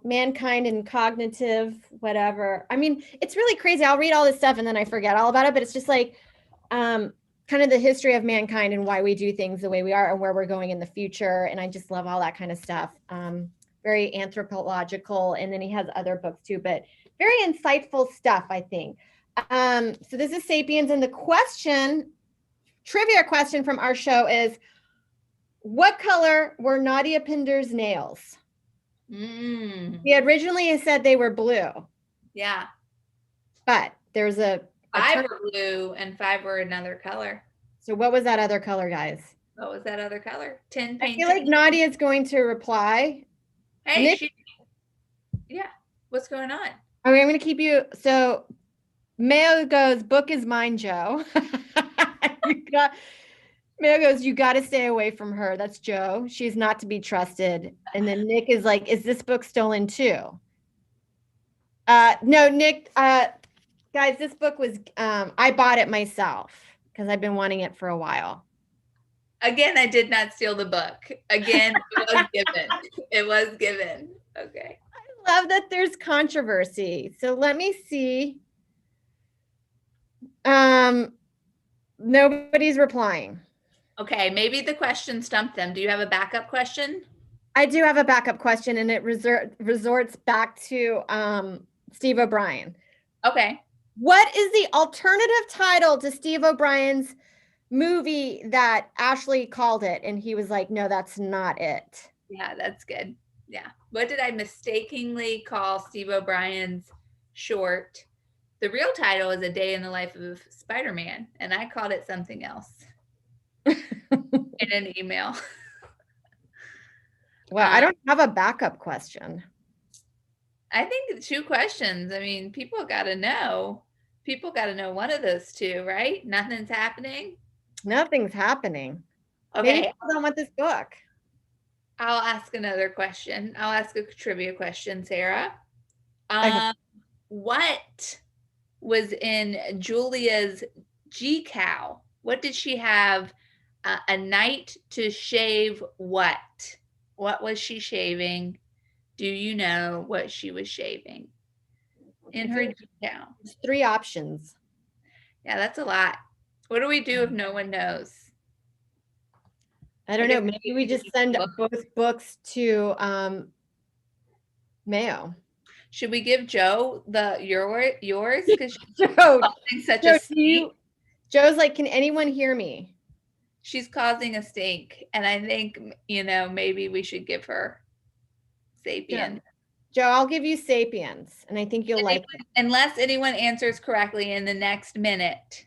mankind and cognitive, whatever. I mean, it's really crazy. I'll read all this stuff and then I forget all about it, but it's just like, kind of the history of mankind and why we do things the way we are and where we're going in the future. And I just love all that kind of stuff. Very anthropological. And then he has other books too, but very insightful stuff, I think. So this is Sapiens. And the trivia question from our show is, what color were Nadia Pinder's nails? He originally said they were blue. Yeah. But there's a 5 were blue and 5 were another color. So what was that other color, guys? What was that other color? 10 I feel like Nadia is going to reply. Hey, yeah. What's going on? I'm going to keep you. So Mayo goes, book is mine, Joe. Mayo goes, you got to stay away from her. That's Joe. She's not to be trusted. And then Nick is like, is this book stolen too? No, Nick, guys, this book was, I bought it myself because I've been wanting it for a while. Again, I did not steal the book. Again, it was given. It was given. Okay. I love that there's controversy. So let me see. Nobody's replying. Okay, maybe the question stumped them. Do you have a backup question? I do have a backup question, and it resorts back to Steve O'Brien. Okay. What is the alternative title to Steve O'Brien's movie that Ashley called it? And he was like, no, that's not it. Yeah, that's good. Yeah. What did I mistakenly call Steve O'Brien's short? The real title is A Day in the Life of Spider-Man, and I called it something else in an email. Well, I don't have a backup question. I think 2 questions. I mean, people got to know. People got to know one of those 2, right? Nothing's happening. Nothing's happening. Okay. Maybe people don't want this book. I'll ask another question. I'll ask a trivia question, Sarah. Okay. What was in Julia's G-Cow? What did she have? A night to shave what? What was she shaving? Do you know what she was shaving in her G-Cow? There's 3 options. Yeah, that's a lot. What do we do if no one knows? I don't know. Maybe we just send both books to Mayo. Should we give Joe yours? Because Joe, such Joe, a Joe's like, can anyone hear me? She's causing a stink, and I think maybe we should give her Sapien. Joe, I'll give you Sapiens, and I think you'll like it. Unless anyone answers correctly in the next minute.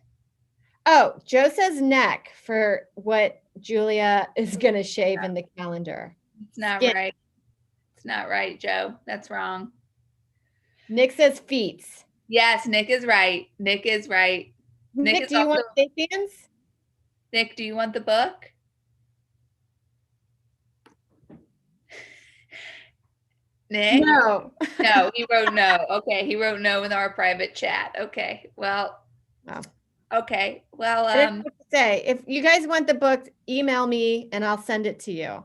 Oh, Joe says neck for what Julia is going to shave in the calendar. It's not right. It's not right, Joe. That's wrong. Nick says feet. Yes, Nick is right. Nick is right. Nick, do you want Sapiens? Nick, do you want the book? Nick? No. No, he wrote no. Okay, he wrote no in our private chat. Okay, well. Wow. Okay, well. I didn't know what to say. If you guys want the book, email me and I'll send it to you.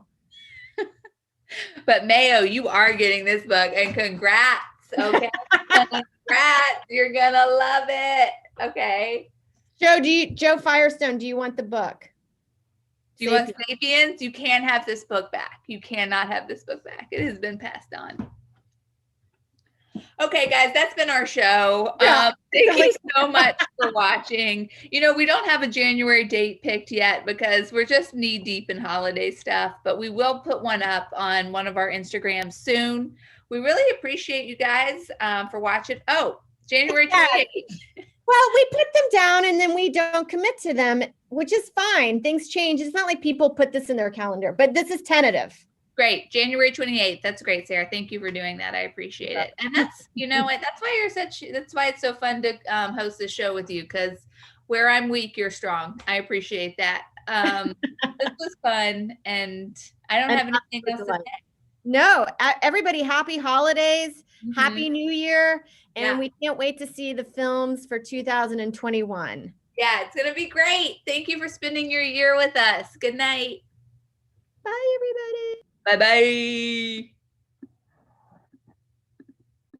But Mayo, you are getting this book, and congrats. Okay, congrats. You're gonna love it. Okay. Joe Firestone, do you want the book? Do you want Sapiens? You can't have this book back. You cannot have this book back. It has been passed on. Okay, guys, that's been our show. Yeah. Thank you so much for watching. We don't have a January date picked yet because we're just knee deep in holiday stuff, but we will put one up on one of our Instagrams soon. We really appreciate you guys for watching. Oh, January 28th. Well, we put them down and then we don't commit to them, which is fine. Things change. It's not like people put this in their calendar, but this is tentative. Great. January 28th. That's great, Sarah. Thank you for doing that. I appreciate it. And that's, that's why that's why it's so fun to host this show with you, because where I'm weak, you're strong. I appreciate that. This was fun, and I don't have anything else to say. No, everybody, happy holidays, happy New Year, and we can't wait to see the films for 2021. Yeah, it's going to be great. Thank you for spending your year with us. Good night. Bye, everybody. Bye-bye.